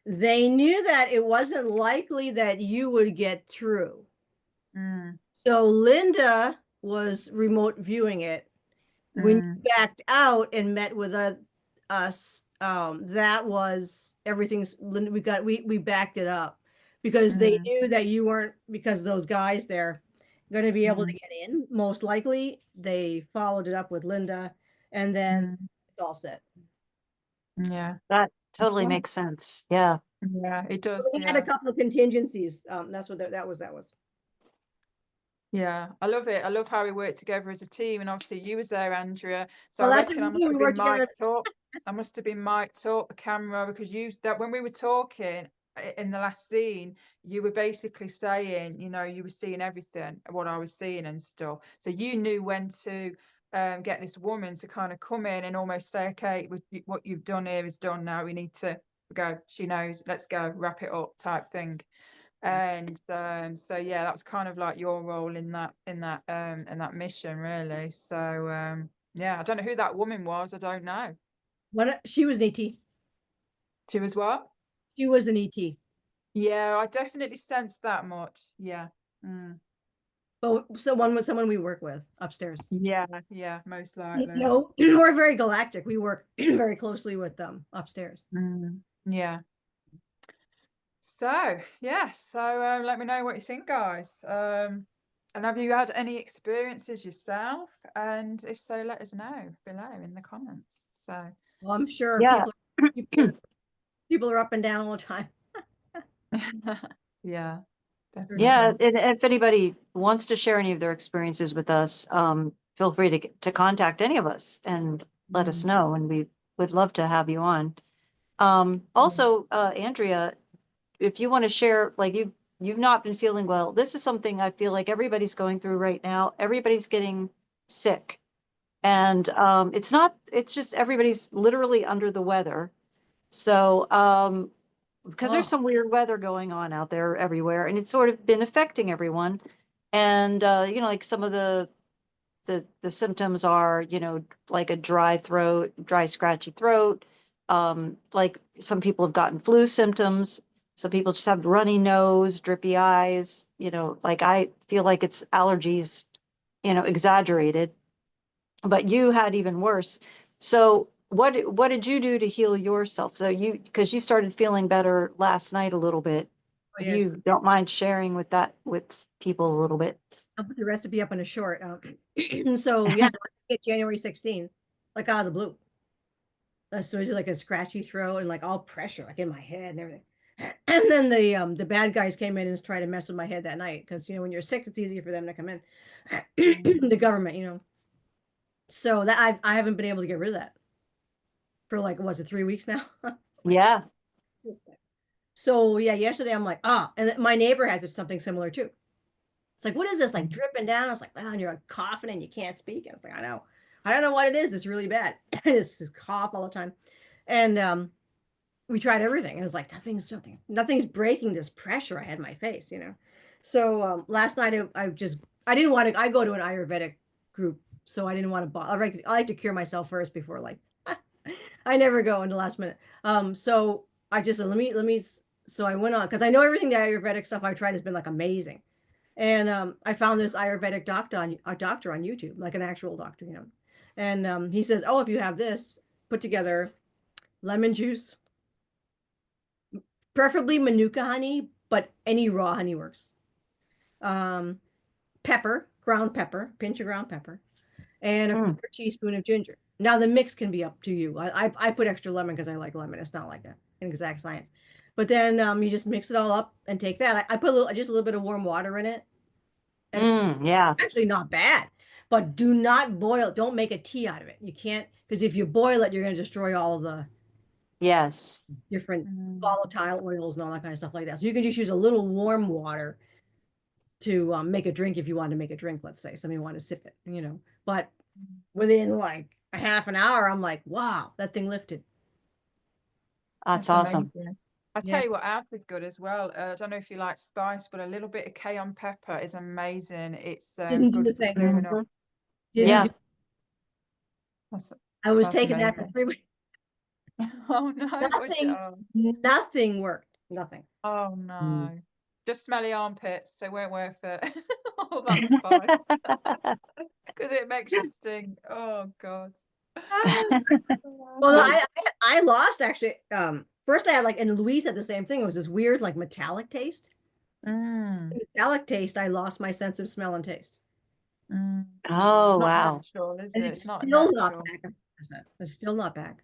They knew that it wasn't likely that you would get through. So Linda was remote viewing it. When you backed out and met with us, that was everything's. We backed it up because they knew that you weren't, because those guys there going to be able to get in. Most likely, they followed it up with Linda, and then it's all set. Yeah, that totally makes sense. Yeah. Yeah, it does. We had a couple of contingencies. That's what that was. Yeah, I love it. I love how we work together as a team, and obviously you was there, Andrea. So Well, I that's reckon what I we must have worked been together. mic'd up. I must have been mic'd up, the camera, because that when we were talking in the last scene, you were basically saying, you know, you were seeing everything, what I was seeing and stuff. So you knew when to get this woman to kind of come in and almost say, okay, what you've done here is done now. We need to go. She knows. Let's go. Wrap it up, type thing. And so yeah, that was kind of like your role in that mission, really. So yeah, I don't know who that woman was. I don't know. She was an ET. She was what? She was an ET. Yeah, I definitely sense that much. Yeah. Mm. But someone we work with upstairs. Yeah, yeah, most likely. We're very galactic. We work very closely with them upstairs. Mm. Yeah. So, yeah, so let me know what you think, guys. And have you had any experiences yourself? And if so, let us know below in the comments. So, Well, I'm sure Yeah. people are up and down all the time. yeah, Yeah, definitely. and if anybody wants to share any of their experiences with us, feel free to contact any of us and let us Mm. know, and we would love to have you on. Also, Andrea, if you want to share, like you've not been feeling well, this is something I feel like everybody's going through right now. Everybody's getting sick, and it's just everybody's literally under the weather. So, because there's Oh, some weird weather going on out there everywhere, and it's sort of been affecting everyone. And like some of the symptoms are, like a dry throat, dry, scratchy throat. Like some people have gotten flu symptoms. Some people just have runny nose, drippy eyes. Like I feel like it's allergies, exaggerated. But you had even worse. So what did you do to heal yourself? So because you started feeling better last night a little bit. If yes. you don't mind sharing with people a little bit. I'll put the recipe up in a short. So yeah, I get January 16th, like out of the blue. So it's like a scratchy throat and like all pressure, like in my head and everything. And then the bad guys came in and tried to mess with my head that night because when you're sick, it's easier for them to come in. Mm. The government. So that I haven't been able to get rid of that for like was it 3 weeks now? It's like Yeah. so sick. So yeah, yesterday I'm like, and my neighbor has it something similar too. It's like, what is this? Like Mm. dripping down. I was like, wow, and you're like coughing and you can't speak. And I was like, I know. I don't know what it is. It's really bad. It's just cough all the time. And we tried everything. And it was like, nothing's breaking this pressure I had in my face. So last night I didn't want to, I go to an Ayurvedic group. So I didn't want to bother. I like to cure myself first before like, I never go in the last minute. So I just said, so I went on because I know everything the Ayurvedic stuff I've tried has been like amazing. And I found this Ayurvedic doctor on YouTube, like an actual doctor. And he says, "Oh, if you have this, put together lemon juice, preferably manuka honey, but any raw honey works. Um, pepper, ground pepper, pinch of ground pepper, and a Mm, quarter teaspoon of ginger. Now the mix can be up to you. I put extra lemon because I like lemon. It's not like an exact science. But then you just mix it all up and take that. I put just a little bit of warm water in it, and yeah. actually not bad. But do not boil. Don't make a tea out of it. You can't because if you boil it, you're going to destroy all of the Yes. different Mm. volatile oils and all that kind of stuff like that. So you can just use a little warm water to make a drink if you want to make a drink. Let's say somebody want to sip it. But within like a half an hour, I'm like, wow, that thing lifted. That's That's awesome. amazing. I Yeah, tell you what else is good as well. I don't know if you like spice, but a little bit of cayenne pepper is amazing. It's didn't do good the for thing. clearing up. Mhm. Didn't Yeah, do. Yeah. that's I was that's taking that for amazing. 3 weeks. Oh no, would you? Nothing, nothing worked. Nothing. Oh Mm. no. Just smelly armpits, so it won't worth it. All that spice. Because it makes you stink. Oh God. Well, no, I lost actually. First I had like, and Louise had the same thing. It was this weird like metallic taste. Mm, Metallic taste. I lost my sense of smell and taste, yeah, it's Oh, not wow. natural, is it? and It's it's not still not natural. back 100%. It's still not back.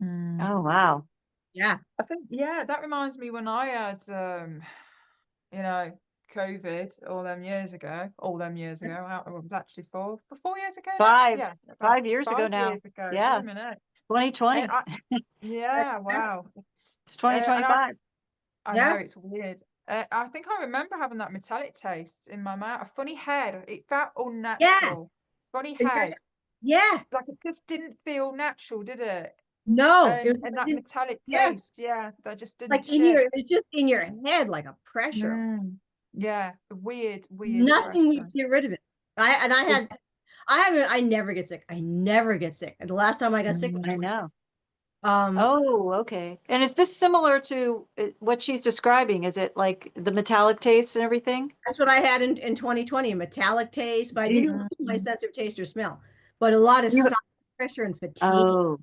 Mm. Oh, wow. Yeah. I think, yeah, that reminds me when I had, you know, COVID all them years ago, it was actually 4 years ago now? Five, Yeah, about 5 years ago 5 years now. ago, Yeah. blooming heck. And 2020. yeah, wow. It's And 2025. I know Yeah. it's weird. I think I remember having that metallic taste in my mouth, a funny head. It felt Yeah. unnatural, funny Yeah. head. Yeah. Like it just didn't feel natural, did it? No. And that metallic Yeah. taste, yeah, that just didn't Like shift. it's just in your head, like a pressure. Mm. Yeah, weird Nothing would pressure. get rid of it. I never get sick. I never get sick. And the last time I got sick was I know. Oh, okay. And is this similar to what she's describing? Is it like the metallic taste and everything? That's what I had in 2020, a metallic taste, but I Do you, didn't lose my sense of taste or smell. But a lot of you- side pressure and fatigue. oh,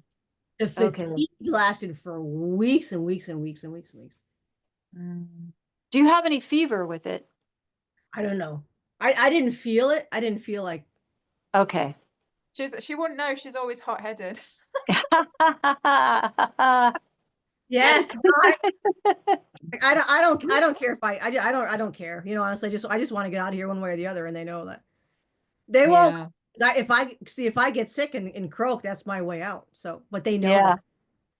The okay. fatigue lasted for weeks and weeks and weeks and weeks and weeks. Do you have any fever with it? I don't know. I didn't feel it. I didn't feel like, Okay. She wouldn't know. She's always hot-headed. yeah. I don't care if I don't care. You know, honestly, I just want to get out of here one way or the other, and they know that they won't. Yeah. 'Cause if I get sick and croak, that's my way out. So, but they know Yeah, that.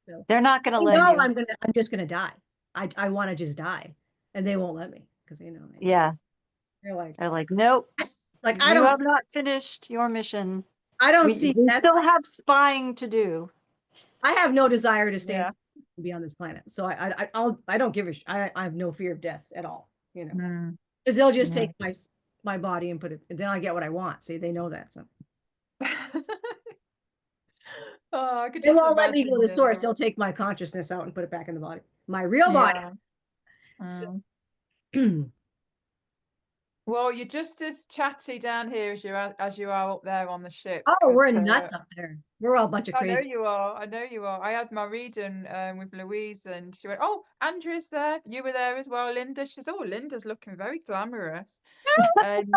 So they're not going to they let know you. I'm just gonna die. I want to just die, and they won't let me because they know. Yeah, They're like, they're like, nope, like you have not finished your mission. I don't We see we that. still have spying to do. I have no desire to stay Yeah. and be on this planet. So I don't give a I have no fear of death at all, you know. Mm. Because they'll just Yeah. take my body and put it, and then I get what I want. See, they know that. So Oh, I could they just won't let me go imagine to source. the They'll take my consciousness out and put it back in the body. My real body. yeah. So Mm. Well, you're just as chatty down here as you are up there on the ship. oh, we're 'Cause nuts up there. We're all a bunch of I know crazy. you are. I know you are. I had my reading with Louise, and she went, "Oh, Andrew's there. You were there as well, Linda." She says, "Oh, Linda's looking very glamorous." And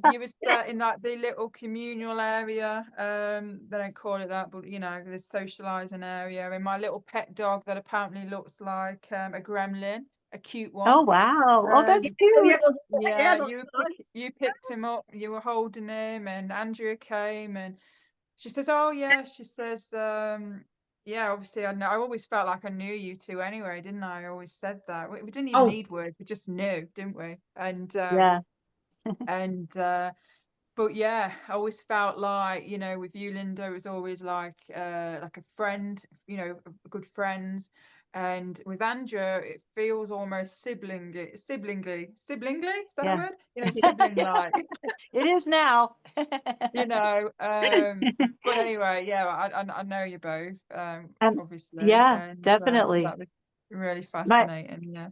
you were sat in like the little communal area. They don't call it that, but you know, the socializing area. And my little pet dog that apparently looks like a gremlin, a cute one. Oh, wow. Oh, Um, that's Yeah, cute. yeah, those dogs. you picked him up. You were holding him, and Andrea came, and she says, "Oh yeah," she says, "Yeah, obviously I know. I always felt like I knew you two anyway, didn't I? I always said that. We didn't even Oh, need words. We just knew, didn't we?" Yeah. And but yeah, I always felt like, you know, with you, Linda, it was always like a friend, you know, good friends. And with Andrea, it feels almost siblingly. Is that a Yeah. word? You know, sibling-like. It is now. You know, but anyway, yeah, I know you both, Um, obviously, yeah, and so definitely. that was really My fascinating. Yeah.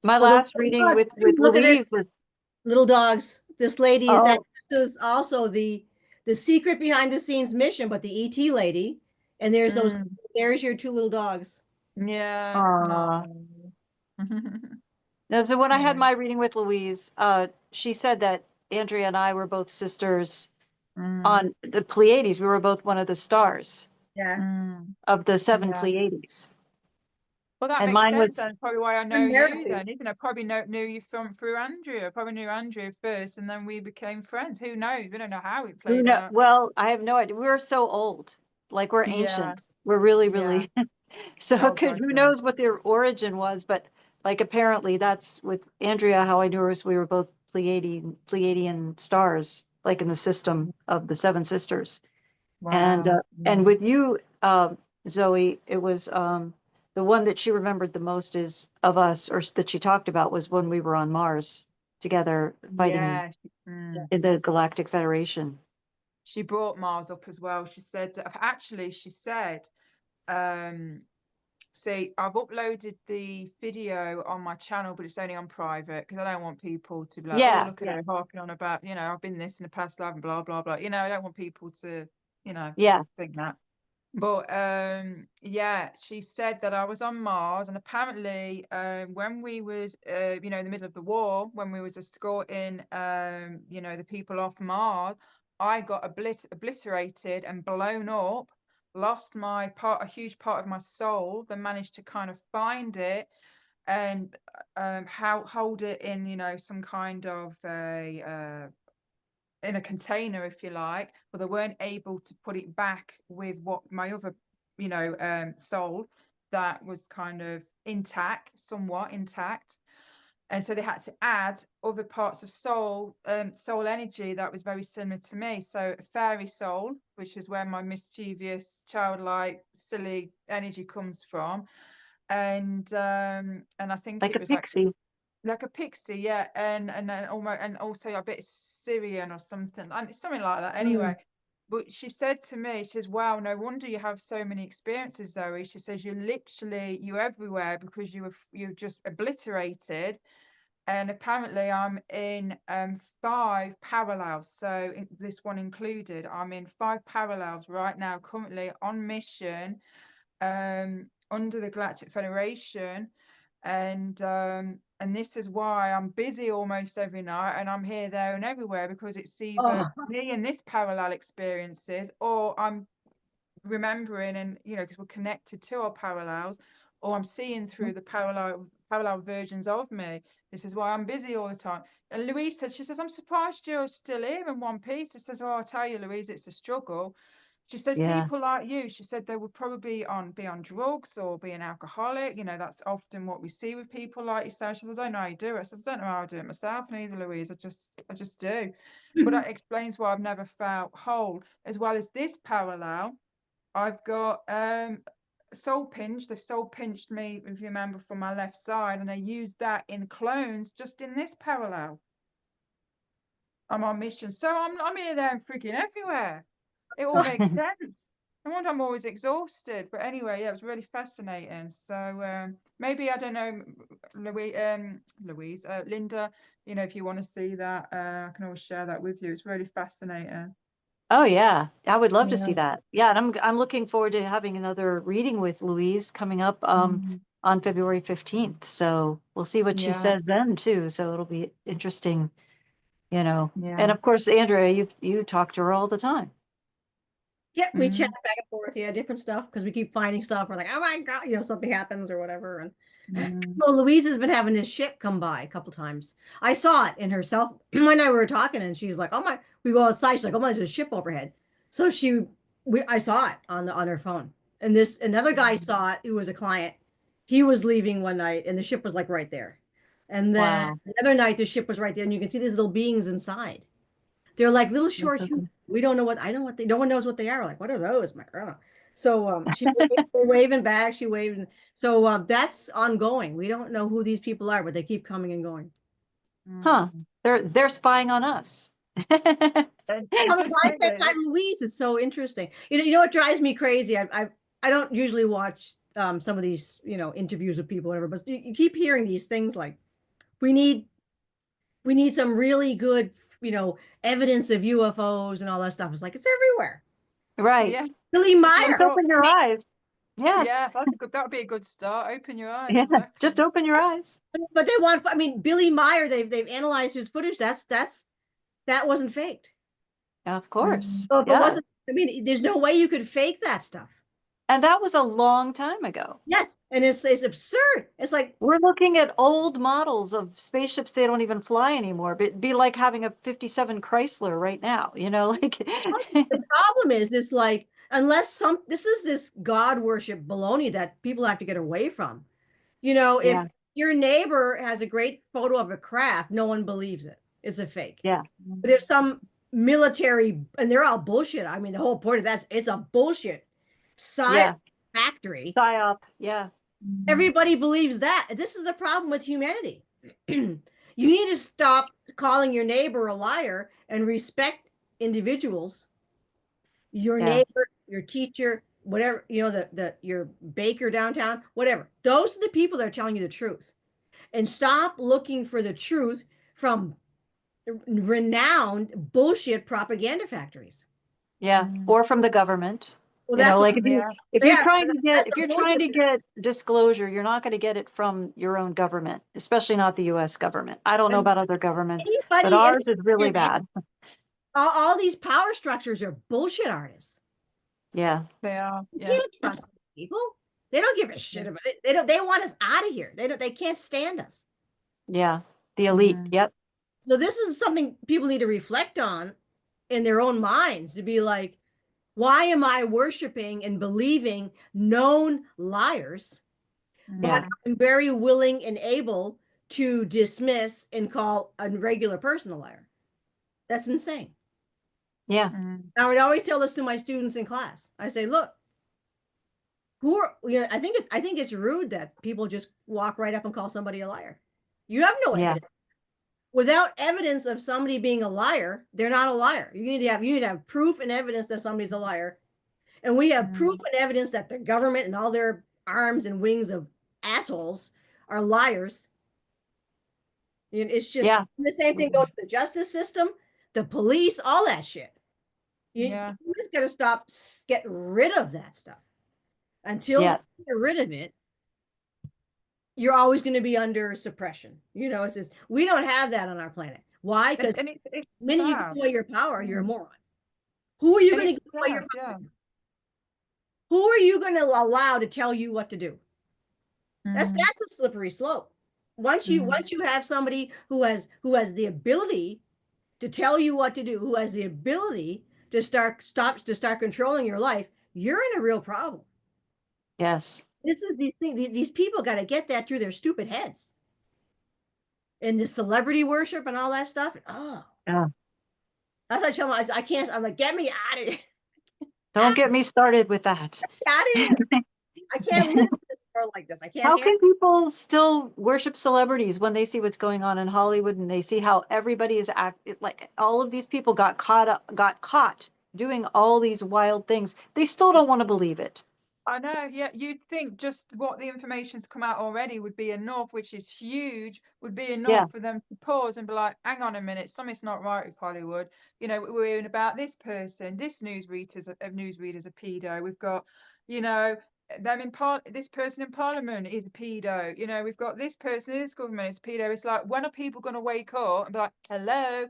my well, the last reading dogs. with Look at Louise this. was, Little dogs. This lady is oh, also the secret behind the scenes mission, but the ET lady. And Mm, there's your two little dogs. yeah. aw. No. No, so when I had Yeah. my reading with Louise, she said that Andrea and I were both sisters Mm, on the Pleiades. We were both one of the stars Yeah. mm, of the seven yeah. Pleiades. Well, that And makes mine sense. was, That's probably why I know you Numerically. then, isn't it? Probably knew you from through Andrea. Probably knew Andrea first, and then we became friends. Who knows? We don't know how it who played know, out. well, I have no idea. We're so old. Like we're Yeah. ancient. We're really, Yeah. really, so Oh it could, God, who yeah. knows what their origin was, but like apparently that's with Andrea, how I knew her is we were both Pleiadian stars, like in the system of the seven sisters. Wow. And Yeah. with you, Zoe, it was the one that she remembered the most is of us, or that she talked about was when we were on Mars together fighting Yeah. Mm. in the Galactic Federation. She brought Mars up as well. She said, actually, she said, um, see, I've uploaded the video on my channel, but it's only on private because I don't want people to be like, oh, Yeah, look at her harping on about, you know, I've been this in the past life and blah, blah, blah. You know, I don't want people to, you know, yeah, think that. But yeah, she said that I was on Mars, and apparently when we was you know, in the middle of the war, when we was escorting you know, the people off Mars, I got obliterated and blown up, lost a huge part of my soul, then managed to kind of find it and how hold it in, you know, some kind of a in a container, if you like, but they weren't able to put it back with what my other, you know, soul that was kind of intact, somewhat intact. And so they had to add other parts of soul energy that was very similar to me. So a fairy soul, which is where my mischievous, childlike, silly energy comes from. And I think like it a was pixie. like a pixie, yeah, and then almost, and also a bit Syrian or something, and it's something like that. Mm. Anyway, But she said to me, she says, wow, no wonder you have so many experiences, Zoe. She says, you're everywhere because you're just obliterated. And apparently I'm in 5 parallels. So this one included, I'm in 5 parallels right now, currently on mission under the Galactic Federation. And this is why I'm busy almost every night, and I'm here, there, and everywhere, because it's either me and this parallel experiences, or I'm remembering, and because we're connected to our parallels, or I'm seeing through the parallel versions of me. This is why I'm busy all the time. And Louise says, she says, I'm surprised you're still here in one piece. She says, oh, I'll tell you, Louise, it's a struggle. She says, Yeah. people like you, she said, they would probably be on drugs or be an alcoholic. That's often what we see with people like yourself. She says, I don't know how you do it. I said, I don't know how I do it myself, neither, Louise. I just do. But that explains why I've never felt whole. As well as this parallel, I've got soul pinch. They've soul pinched me, if you remember, from my left side, and they used that in clones just in this parallel. I'm on mission. So I'm here, there, and freaking everywhere. It all makes sense. No wonder I'm always exhausted. But anyway, yeah, it was really fascinating. So maybe, I don't know, Louise, Linda, if you want to see that, I can always share that with you. It's really fascinating. Oh yeah, I would love to Yeah. see that. Yeah, and I'm looking forward to having another reading with Louise coming up on February 15th. So we'll see what she Yeah, says then too. So it'll be interesting, yeah. And of course, Andrea, you talk to her all the time. Yeah, we chat Mm, back and forth, different stuff, because we keep finding stuff. We're like, oh my God, something happens or whatever. And mm, well, Louise has been having this ship come by a couple times. I saw it in herself when I were talking, and she's like, oh my, we go outside. She's like, oh my, there's a ship overhead. So I saw it on her phone. And another guy saw it who was a client. He was leaving one night, and the ship was like right there. And then Wow. another night, the ship was right there, and you can see these little beings inside. They're like little That's short so humans. cool. We don't know what I know what they no one knows what they are. Like, what are those? I'm like, I don't know. So they're waving back, she waving. So that's ongoing. We don't know who these people are, but they keep coming and going. Huh. mm. They're spying on us. They On the just blind did side, it. Louise, it's so interesting. You know what drives me crazy? I don't usually watch some of these, interviews with people, whatever, but you keep hearing these things like we need we need some really good, evidence of UFOs and all that stuff. It's like it's everywhere. Right. Yeah, Billy just look Just Meyer. up. open your eyes. Yeah. Yeah, that's good. That'd be a good start. Open your eyes, Yeah. exactly. Just open your eyes. But they want, I mean, Billy Meyer, they've analyzed his footage. That wasn't faked. Of Mm, course. So if it Yeah. wasn't, I mean, there's no way you could fake that stuff. And that was a long time ago. Yes, and it's absurd. It's like We're looking at old models of spaceships they don't even fly anymore. But it'd be like having a 57 Chrysler right now, like the problem is this, like, this is this God worship baloney that people have to get away from. If yeah, your neighbor has a great photo of a craft, no one believes it. It's a fake. yeah, But if some military, and they're all bullshit. I mean, the whole point of it's a bullshit side yeah. factory. PSYOP. Yeah, mm, Everybody believes that. This is the problem with humanity. You need to stop calling your neighbor a liar and respect individuals. Your yeah, neighbor, your teacher, whatever, your baker downtown, whatever. Those are the people that are telling you the truth. And stop looking for the truth from renowned bullshit propaganda factories. yeah. mm. Or from the government. Well, that's what Like Yeah, if they you're are. trying to That's if the you're trying bullshit. to get disclosure, you're not going to get it from your own government, especially not the US government. I don't know And about other governments, but anybody, ours is really bad. all these power structures are bullshit artists. Yeah, they are. You Yeah, can't trust these people. They don't give a yeah. shit about it. They don't. They want us out of here. They can't stand us. yeah. The elite. Mm, Yep. So this is something people need to reflect on in their own minds, to be like, why am I worshiping and believing known liars, but Yeah. mm, I'm very willing and able to dismiss and call a regular person a liar? That's insane. Yeah. mm, Now, I would always tell this to my students in class. I say, look, I think it's rude that people just walk right up and call somebody a liar. You have no Yeah. evidence. without evidence of somebody being a liar, they're not a liar. You need to have proof and evidence that somebody's a liar. And we have proof and evidence that the government and all their arms and wings of assholes are liars. And it's just Yeah. the same thing goes to the justice system, the police, all that shit. You just got to stop, get rid of that stuff. Until Yeah. you get rid of it, you're always going to be under suppression. You know, it says we don't have that on our planet. Why? Because the minute you give away your power, you're a moron. Who are you going to give away your power? Who are you going to allow to tell you what to do? That's a slippery slope. Once you have somebody who has the ability to tell you what to do, who has the ability to start controlling your life, you're in a real problem. Yes. These things, these people got to get that through their stupid heads. And the celebrity worship and all that stuff. Oh, yeah. That's why I tell them, I can't. I'm like, get me out of here. Don't get me started with that. Out of here. I can't live in this world like this. I can't. How can people still worship celebrities when they see what's going on in Hollywood and they see how everybody is like all of these people got caught doing all these wild things? They still don't want to believe it. I know, yeah. You'd think just what the information's come out already would be enough, which is huge, would be enough for them to pause and be like, hang on a minute, something's not right with Hollywood. You know, we're hearing about this person, this newsreader's a pedo. We've got, you know, this person in Parliament is a pedo. You know, we've got this person in this government is a pedo. It's like, when are people going to wake up and be like, hello?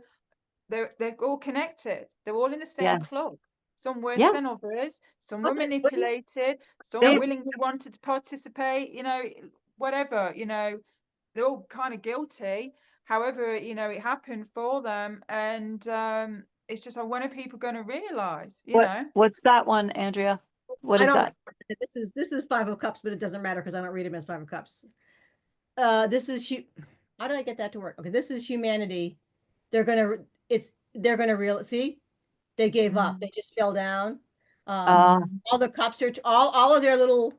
They're all connected. They're all in the same club. Some worse than others. Some were manipulated. Some willingly wanted to participate. You know, whatever. You know, they're all kind of guilty. However, you know, it happened for them, and it's just like, when are people going to realize? You know, what's that one, Andrea? What is that? This is Five of Cups, but it doesn't matter because I don't read them as Five of Cups. This is how did I get that to work? Okay, this is humanity. They're gonna see. They gave up. They just fell down. All the cups are all of their little,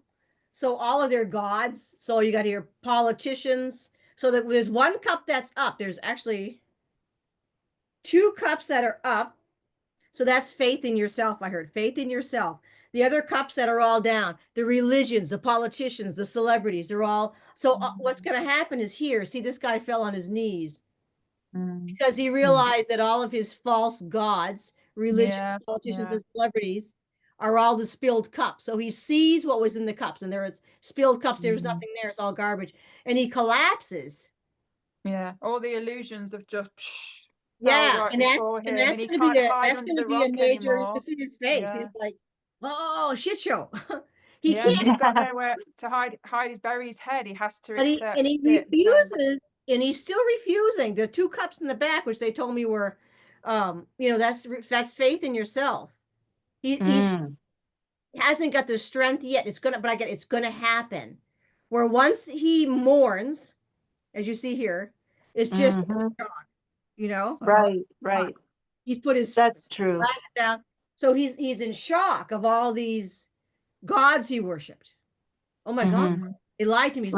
so all of their gods. So you got your politicians. So that there's one cup that's up. There's actually 2 cups that are up. So that's faith in yourself. I heard faith in yourself. The other cups that are all down, the religions, the politicians, the celebrities, they're all. So what's going to happen is here. See, this guy fell on his knees because he realized that all of his false gods, religions, politicians, and celebrities are all the spilled cups. So he sees what was in the cups, and there is spilled cups. There's nothing there. It's all garbage. And he collapses. Yeah. All the illusions of just. Yeah. And that's going to be a major, you see his face. He's like, oh, shit show. He can't. He's got nowhere to bury his head. He has to accept. And he refuses. And he's still refusing. There are 2 cups in the back, which they told me were, you know, that's faith in yourself. He hasn't got the strength yet. It's gonna happen. Where once he mourns, as you see here, it's just you know. Right. He's put his that's true down. So he's in shock of all these gods he worshipped. Oh my God, he lied to me.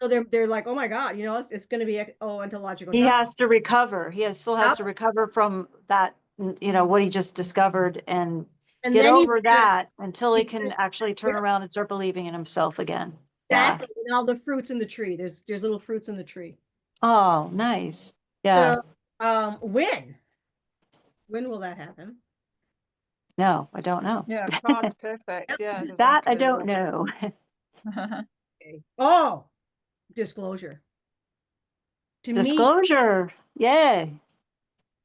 So they're like, oh my God, you know, it's going to be ontological. He has to recover. He still has to recover from that, you know, what he just discovered and get over that until he can actually turn around and start believing in himself again. Exactly. And all the fruits in the tree. There's little fruits in the tree. Oh, nice. Yeah. So, when will that happen? No, I don't know. Yeah, God's perfect. Yeah. That I don't know. Oh, disclosure. Disclosure. Yay.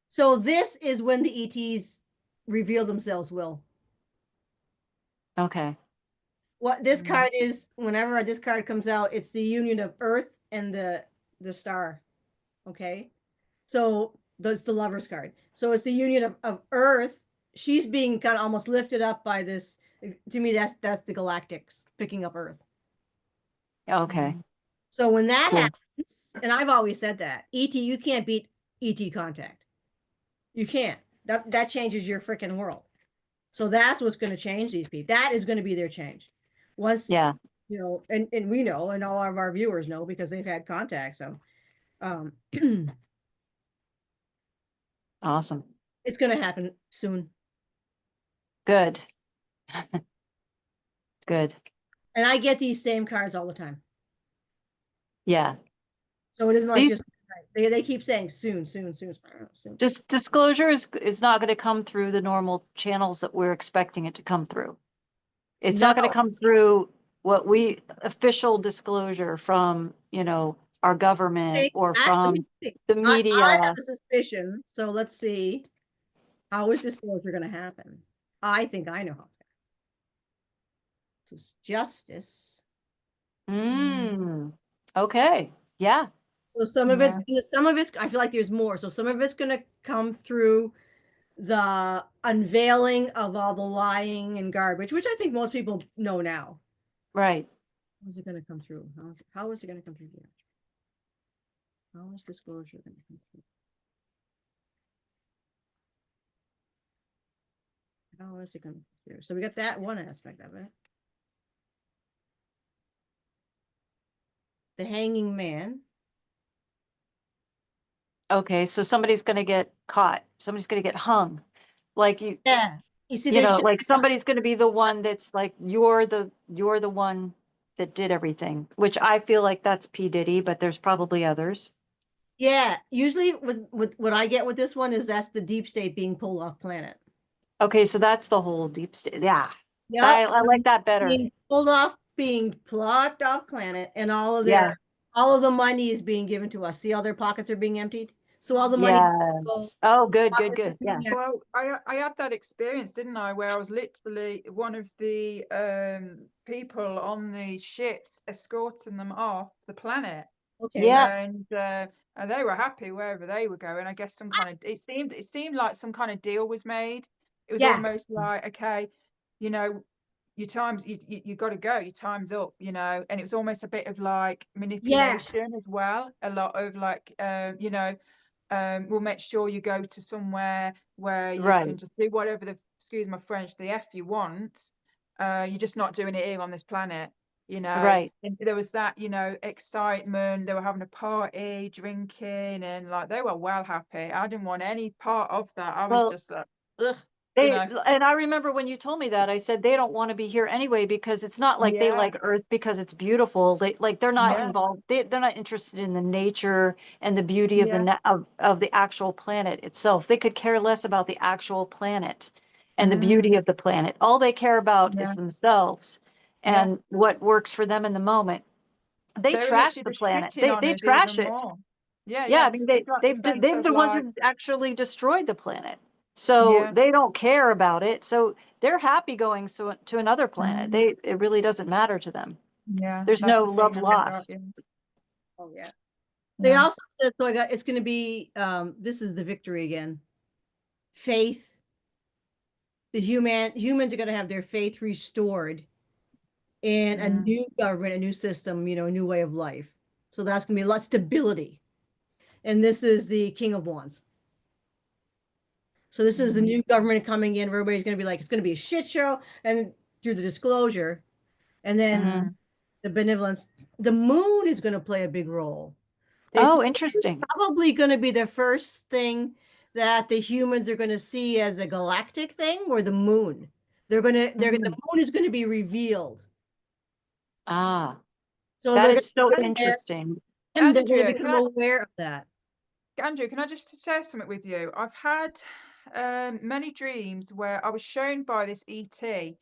So this is when the ETs reveal themselves, Will. Okay. What this card is, whenever this card comes out, it's the union of Earth and the star. Okay. So that's the Lover's card. So it's the union of Earth. She's being kind of almost lifted up by this. To me, that's the Galactics picking up Earth. Okay. So when that happens, and I've always said that, ET, you can't beat ET contact. You can't. That changes your freaking world. So that's what's going to change these people. That is going to be their change. Once, you know, and we know, and all of our viewers know because they've had contact. So Awesome. It's going to happen soon. Good. Good. And I get these same cards all the time. Yeah. So it isn't like These just, they keep saying soon, soon, soon, soon. just disclosure is not going to come through the normal channels that we're expecting it to come through. It's not going No. to come through what we official disclosure from, our government or Actually, from the I media. have a suspicion. So let's see. How is disclosure going to happen? I think I know how. So it's justice. Okay. Yeah. So some of it's I feel like there's more. So some of it's going to come through the unveiling of all the lying and garbage, which I think most people know now. Right. How's it going to come through? How is it going to come through here? How is disclosure going to come through? How is it going to come through? So we got that one aspect of it. The hanging man. Okay. So somebody's going to get caught. Somebody's going to get hung. Like Yeah. You see, like somebody's going to be the one that's like, you're the one that did everything, which I feel like that's P. Diddy, but there's probably others. yeah. Usually with what I get with this one is that's the deep state being pulled off planet. Okay. So that's the whole deep state. Yeah. Yep. I like that better. Being pulled off, being plucked off planet, and all of the money is being given to us. See, all their pockets are being emptied. So all the money. Yes. Oh, good. Yeah. Well, I had that experience, didn't I, where I was literally one of the people on the ships escorting them off the planet. Okay. Yeah. And they were happy wherever they were going. I guess some kind of it seemed like some kind of deal was made. It was almost like, okay, your time's you got to go, your time's up, and it was almost a bit of like manipulation as well. A lot of like we'll make sure you go to somewhere where you can just do whatever excuse my French, the F you want. You're just not doing it here on this planet. Right. And there was that, excitement. They were having a party, drinking, and like they were well happy. I didn't want any part of that. I was just like, ugh. And I remember when you told me that, I said they don't want to be here anyway because it's not like they like Earth because it's beautiful. They're not involved. They're not interested in the nature and the beauty of the actual planet itself. They could care less about the actual planet and the beauty of the planet. All they care about is themselves and what works for them in the moment. They were trash literally the just planet. shitting on They us trash even it. more. Yeah. I mean, It's like the sense they're of the ones like, who actually destroyed the planet. So they don't care about it. So they're happy going to another planet. It really doesn't matter to them. yeah, There's that's no the love feeling I got, lost. Oh yeah. They also said, so it's going to be, this is the victory again. Faith. Humans are going to have their faith restored in a new government, a new system, a new way of life. So that's going to be less stability. And this is the King of Wands. So this is the new government coming in. Everybody's going to be like, it's going to be a shit show. And through the disclosure, and then the benevolence, the moon is going to play a big role. Interesting. Probably going to be the first thing that the humans are going to see as a galactic thing, or the moon. The moon is going to be revealed. So that they're is so interesting. and they're going to become aware of that. Andrew, can I just share something with you? I've had many dreams where I was shown by this ET.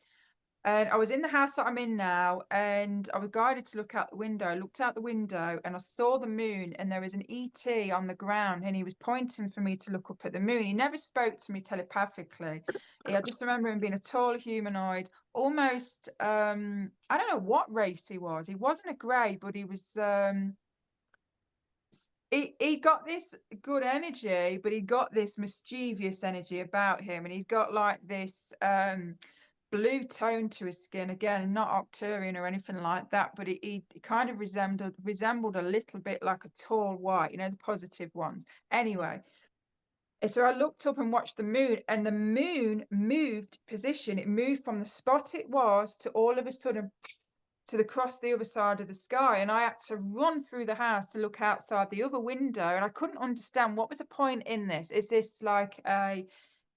And I was in the house that I'm in now, and I was guided to look out the window. I looked out the window and I saw the moon, and there was an ET on the ground, and he was pointing for me to look up at the moon. He never spoke to me telepathically. I just remember him being a tall humanoid, almost, I don't know what race he was. He wasn't a grey, but he was, he got this good energy, but he got this mischievous energy about him, and he's got like this, blue tone to his skin, again, not Octarian or anything like that, but he kind of resembled a little bit like a tall white, the positive ones. Anyway, so I looked up and watched the moon, and the moon moved position. It moved from the spot it was to all of a sudden across the other side of the sky, and I had to run through the house to look outside the other window, and I couldn't understand what was the point in this. Is this like a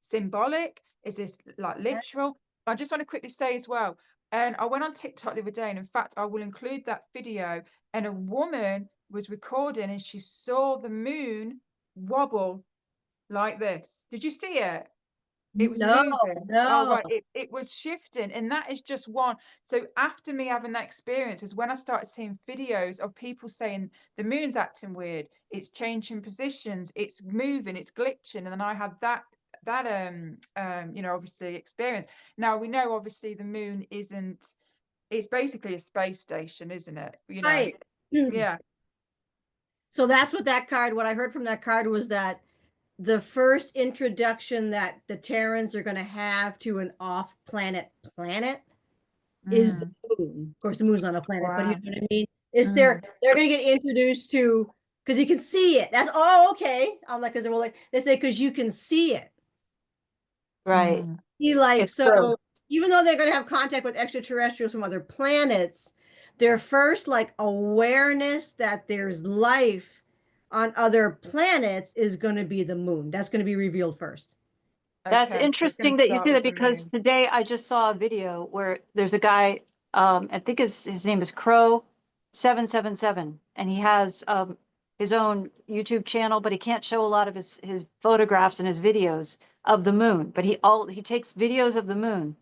symbolic? Is this like literal? I just want to quickly say as well, and I went on TikTok the other day, and in fact I will include that video, and a woman was recording and she saw the moon wobble like this. Did you see it? It was No, moving. Oh, no. right. It was shifting. And that is just one. So after me having that experience is when I started seeing videos of people saying the moon's acting weird, it's changing positions, it's moving, it's glitching. And then I had that obviously experience. Now we know obviously the moon isn't, it's basically a space station, isn't it? Right. Yeah. So that's what I heard from that card was that the first introduction that the Terrans are going to have to an off-planet planet is the moon. Of course, the moon's on a planet, but you Wow. know what I mean? They're going to get introduced to, because you can see it. That's, oh, okay. I'm like, because they say, because you can see it. Right. It's So true. even though they're going to have contact with extraterrestrials from other planets, their first like awareness that there's life on other planets is going to be the moon. That's going to be revealed first. That's Okay, so it's going interesting to that you start say that with the because moon. today I just saw a video where there's a guy, I think his name is Crow 777, and he has his own YouTube channel, but he can't show a lot of his photographs and his videos of the moon. But he takes videos of the moon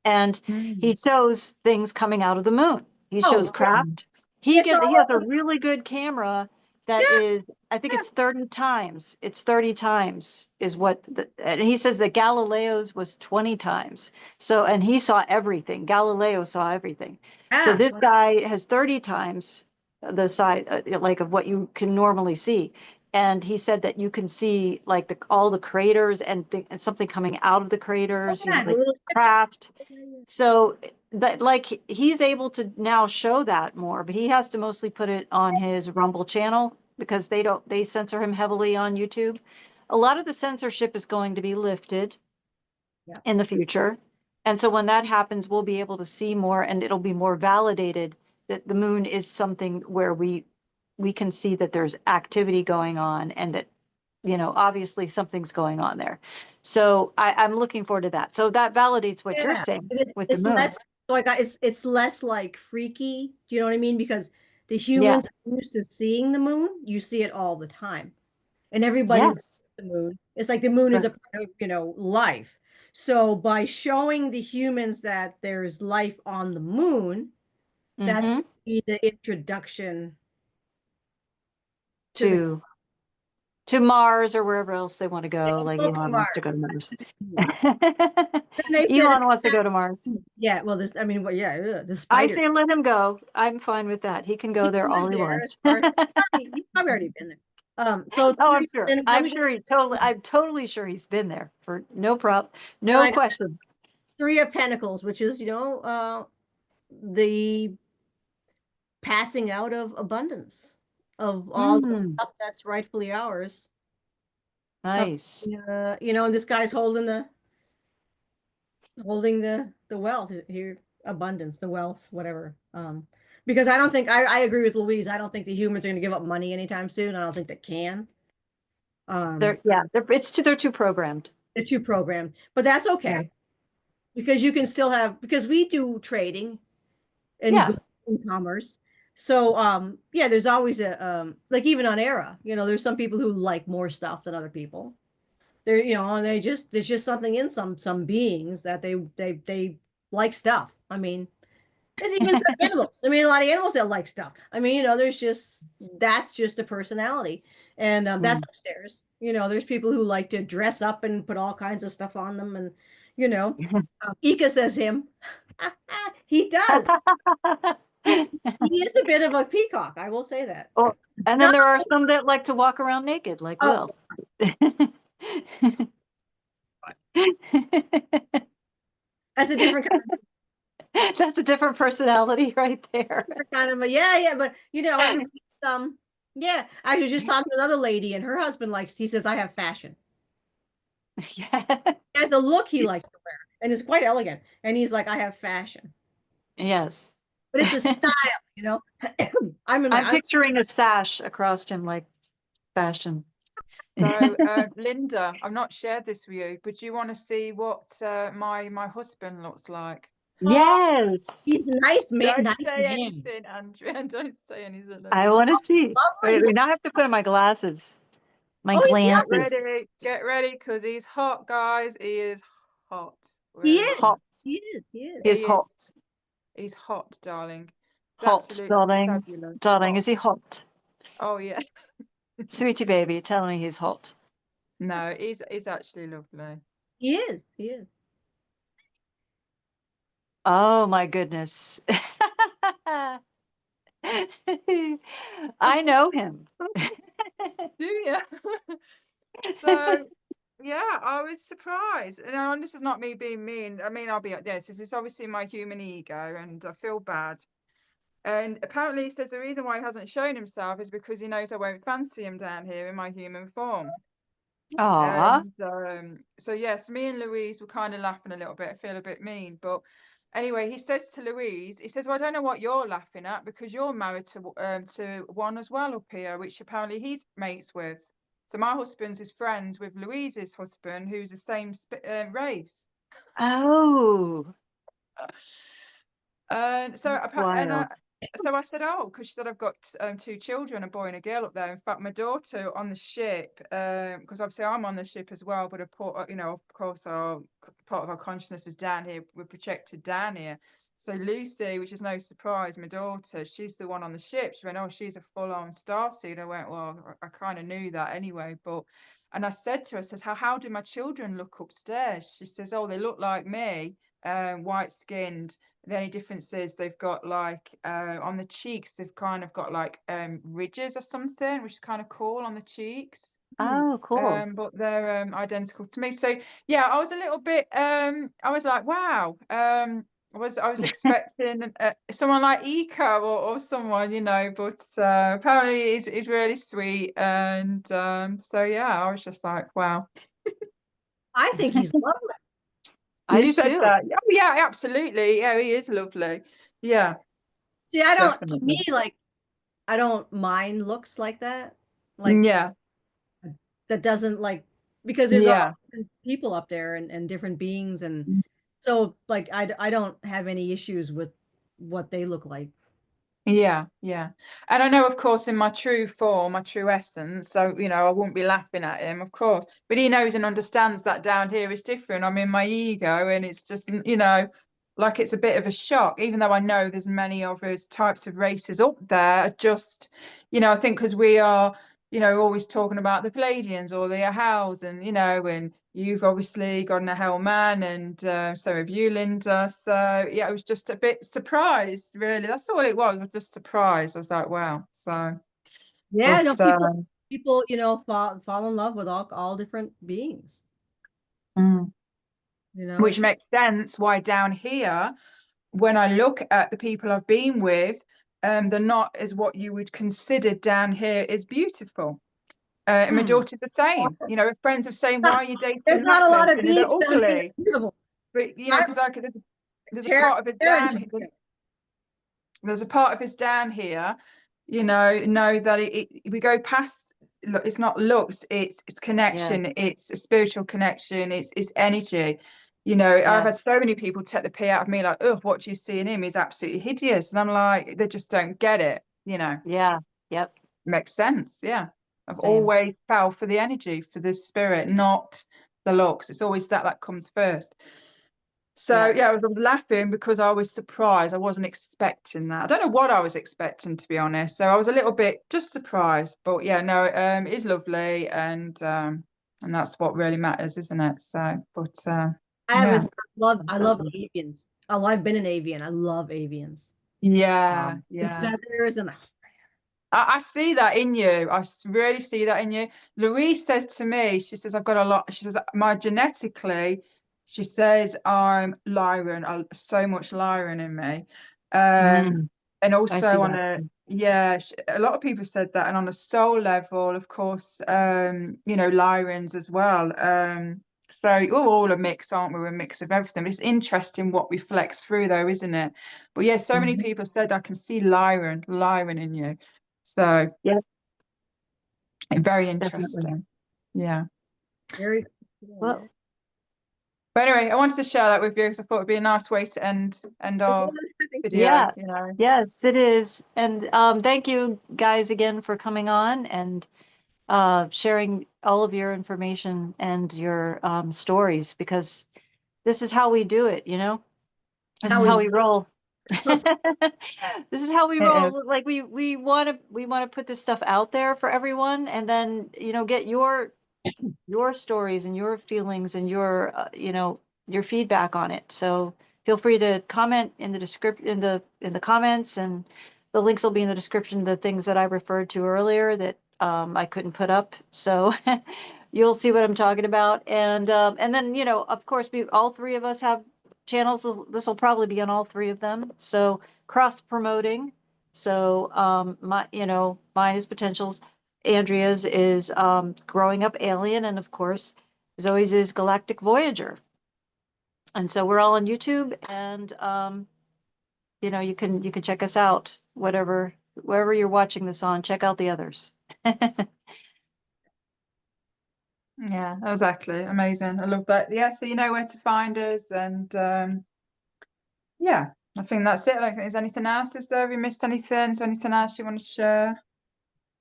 and he shows things coming out of the moon. He shows Oh, craft. it's all, He has a really good camera that yeah, is, I think yeah. it's 30 times. It's 30 times is what and he says that Galileo's was 20 times. So, and he saw everything. Galileo saw everything. So Yeah. this guy has 30 times the size, like of what you can normally see. And he said that you can see like all the craters and something coming out of the craters, Yeah, like craft. So that like he's able to now show that more, but he has to mostly put it on his Rumble channel because they censor him heavily on YouTube. A lot of the censorship is going to be lifted Yeah. in the future. And so when that happens, we'll be able to see more and it'll be more validated that the moon is something where we can see that there's activity going on and that obviously something's going on there. So I'm looking forward to that. So that validates what you're Yeah. saying with the It's moon. less, so it's less like freaky. Do you know what I mean? Because the Yeah. humans are used to seeing the moon, you see it all the time. And everybody knows Yes. the moon. It's like the moon is a part of, life. So by showing the humans that there's life on the moon, that's Mm-hmm. the introduction to the To Mars or wherever else they want to go. Like go to Elon wants to Mars. go to Mars. Then they said, Elon wants to go to Mars. yeah, well, this, I mean, well, yeah, the I spider. say let him go. I'm fine with that. He can go He there all live he there as wants. far as he's probably already been there. So Oh, I'm sure. then let me just, I'm totally sure he's been there for no problem, and no I got question. Three of Pentacles, which is, the passing out of abundance of all the Mm, stuff that's rightfully ours. nice. And this guy's holding the wealth here, abundance, the wealth, whatever. Because I don't think I agree with Louise. I don't think the humans are going to give up money anytime soon. I don't think they can. They're too programmed. They're too programmed, but that's Yeah. okay because you can still have, because we do trading and Yeah. goods and commerce. So yeah, there's always a like even on Era, there's some people who like more stuff than other people. They're, and there's just something in some beings that they like stuff. I mean, there's even some animals. I mean, a lot of animals that like stuff. I mean, that's just a personality. And that's Mm. upstairs. There's people who like to dress up and put all kinds of stuff on them. And, you know, Ika says him. He does. He is a bit of a peacock. I will say that. Oh, and No, then there are some that like to walk around naked, like oh, Will. that's a different kind That's a different personality right there. yeah, but everybody's yeah. I was just talking to another lady and her husband he says, I have fashion. Yeah. He has a look he likes to wear and it's quite elegant. And he's like, I have fashion. Yes. but it's a style, you know. I'm I'm picturing a sash across him, like fashion. So, Linda, I've not shared this with you, but do you want to see what my husband looks like? Yes, he's a nice man. Don't Nice say man. anything, Andrea. Don't say anything. I want to see. Lovely. Wait, now I have to put on my glasses, my Oh, he's glances. Get ready, because he's hot, guys. He is hot. He Really is. Hot. He is. He is. He's He is. hot. He's hot, darling. He's Hot, absolutely darling. fabulous. Darling, Hot. is he hot? Oh yeah. Sweetie baby, tell me he's hot. No, he's actually lovely. He is. He is. Oh my goodness. I know him. Do you? So yeah, I was surprised. And this is not me being mean. I mean, I'll be this. It's obviously my human ego, and I feel bad. And apparently, he says the reason why he hasn't shown himself is because he knows I won't fancy him down here in my human form. Aw. And so yes, me and Louise were kind of laughing a little bit. I feel a bit mean, but anyway, he says to Louise, he says, "Well, I don't know what you're laughing at, because you're married to one as well up here, which apparently he's mates with. So my husband's is friends with Louise's husband, who's the same race." Oh, And so that's wild. so I said, "Oh," because she said, "I've got two children, a boy and a girl up there. In fact, my daughter on the ship, because obviously I'm on the ship as well, but you know, of course, our part of our consciousness is down here. We're projected down here. So Lucy, which is no surprise, my daughter, she's the one on the ship. She went, 'Oh, she's a full-on starseed.' I went, 'Well, I kind of knew that anyway, but." And I said to her, I said, how do my children look upstairs?" She says, "Oh, they look like me, white skinned. The only difference is they've got like on the cheeks, they've kind of got like ridges or something, which is kind of cool on the cheeks. Oh, cool. But they're identical to me." So yeah, I was a little bit I was like, wow. I was expecting someone like Ika, or someone, you know, but apparently he's really sweet. And so yeah, I was just like, wow. I think he's lovely. I You do said too. that. Oh yeah, absolutely. Yeah, he is lovely. Yeah, See, I don't. To me, definitely. like, I don't mind looks like that. Like Yeah, that doesn't like because there's all yeah. different people up there and different beings, and so like I don't have any issues with what they look like. Yeah, yeah. And I know, of course, in my true form, my true essence, so, you know, I wouldn't be laughing at him, of course. But he knows and understands that down here is different. I'm in my ego, and it's just, you know, like it's a bit of a shock, even though I know there's many other types of races up there. Just, you know, I think because we are, you know, always talking about the Palladians or the Ahals, and, you know, and you've obviously got an Ahel man, and so have you, Linda. So yeah, I was just a bit surprised, really. That's all it was. I was just surprised. I was like, wow. So, Yeah, no, but people, you know, fall in love with all different beings. mm. You know, Which makes sense why down here, when I look at the people I've been with, they're not as what you would consider down here is beautiful. And my Hmm. daughter's the same. You know, her friends are saying, "Why are you there's dating not that a lot of person?" And they're beings down here ugly. that's beautiful. But you know, I'm because there's a Tara, part of it Tara's down here. There's a part of us down here, you know that we go past. Look, it's not looks, it's Yeah, connection, it's a spiritual connection, it's energy. You know, I've yeah, had so many people take the pee out of me, like, "Oh, what do you see in him? He's absolutely hideous." And I'm like, they just don't get it, you know. yeah. Yep. Makes sense. Yeah. I've Same. always fell for the energy, for the spirit, not the looks. It's always that comes first. So Yeah. yeah, I was laughing because I was surprised. I wasn't expecting that. I don't know what I was expecting, to be honest. So I was a little bit just surprised. But yeah, no, it is lovely, and that's what really matters, isn't it? So, but I have yeah, a I love Absolutely. avians. Oh, I've been an avian. I love avians. yeah, Um, The yeah. feathers and I see that in you. Really see that in you. Louise says to me, she says, "I've got a lot." She says, "My genetically," she says, "I'm Lyran, so much Lyran in me." Um, mm, and I see also on that. a, yeah, a lot of people said that. And on a soul level, of course, you know, Lyrans as well. So we're all a mix, aren't we? We're a mix of everything. But it's interesting what we flex through, though, isn't it? But yeah, so many Mhm. people said I can see Lyran in you. So Yeah, very definitely. interesting. Yeah. Very Well, But anyway, I wanted to share that with you because I thought it'd be a nice way to end our video, yeah, you know. yes, it is. And thank you guys again for coming on and sharing all of your information and your stories, because this is how we do it, you know? It's This how is we how we roll. Let's This is how we It is. roll. Like we want to put this stuff out there for everyone, and then, get your stories and your feelings and your your feedback on it. So feel free to comment in the description, in the comments, and the links will be in the description, the things that I referred to earlier that I couldn't put up. So you'll see what I'm talking about. And then, of course, we all three of us have channels. This will probably be on all three of them. So cross promoting. So mine is Potentials. Andrea's is Growing Up Alien, and of course, Zoe's is Galactic Voyager. And so we're all on YouTube, and you can check us out, wherever you're watching this on. Check out the others. Yeah, exactly. Amazing. I love that. Yeah, so you know where to find us, and yeah, I think that's it. I don't think there's anything else. Is there? Have we missed anything? Is there anything else you want to share?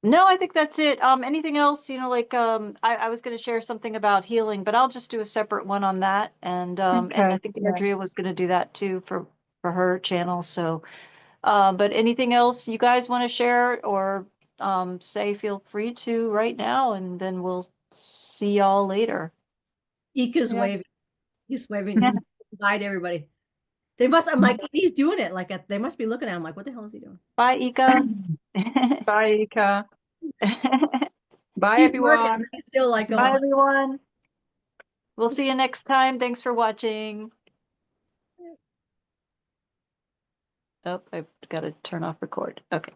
No, I think that's it. Anything else, like I was going to share something about healing, but I'll just do a separate one on that. And I Okay. think Yeah. Andrea was going to do that too for her channel. So but anything else you guys want to share or say, feel free to right now, and then we'll see y'all later. Ika's Yeah. waving. He's waving. He's bye to everybody. They must. I'm like, he's doing it. Like they must be looking at him. Like, what the hell is he doing? Bye, Ika. Bye, Ika. Bye, He's working. everyone. He's still like Bye, going. everyone. We'll see you next time. Thanks for watching. Oh, I've got to turn off record. Okay.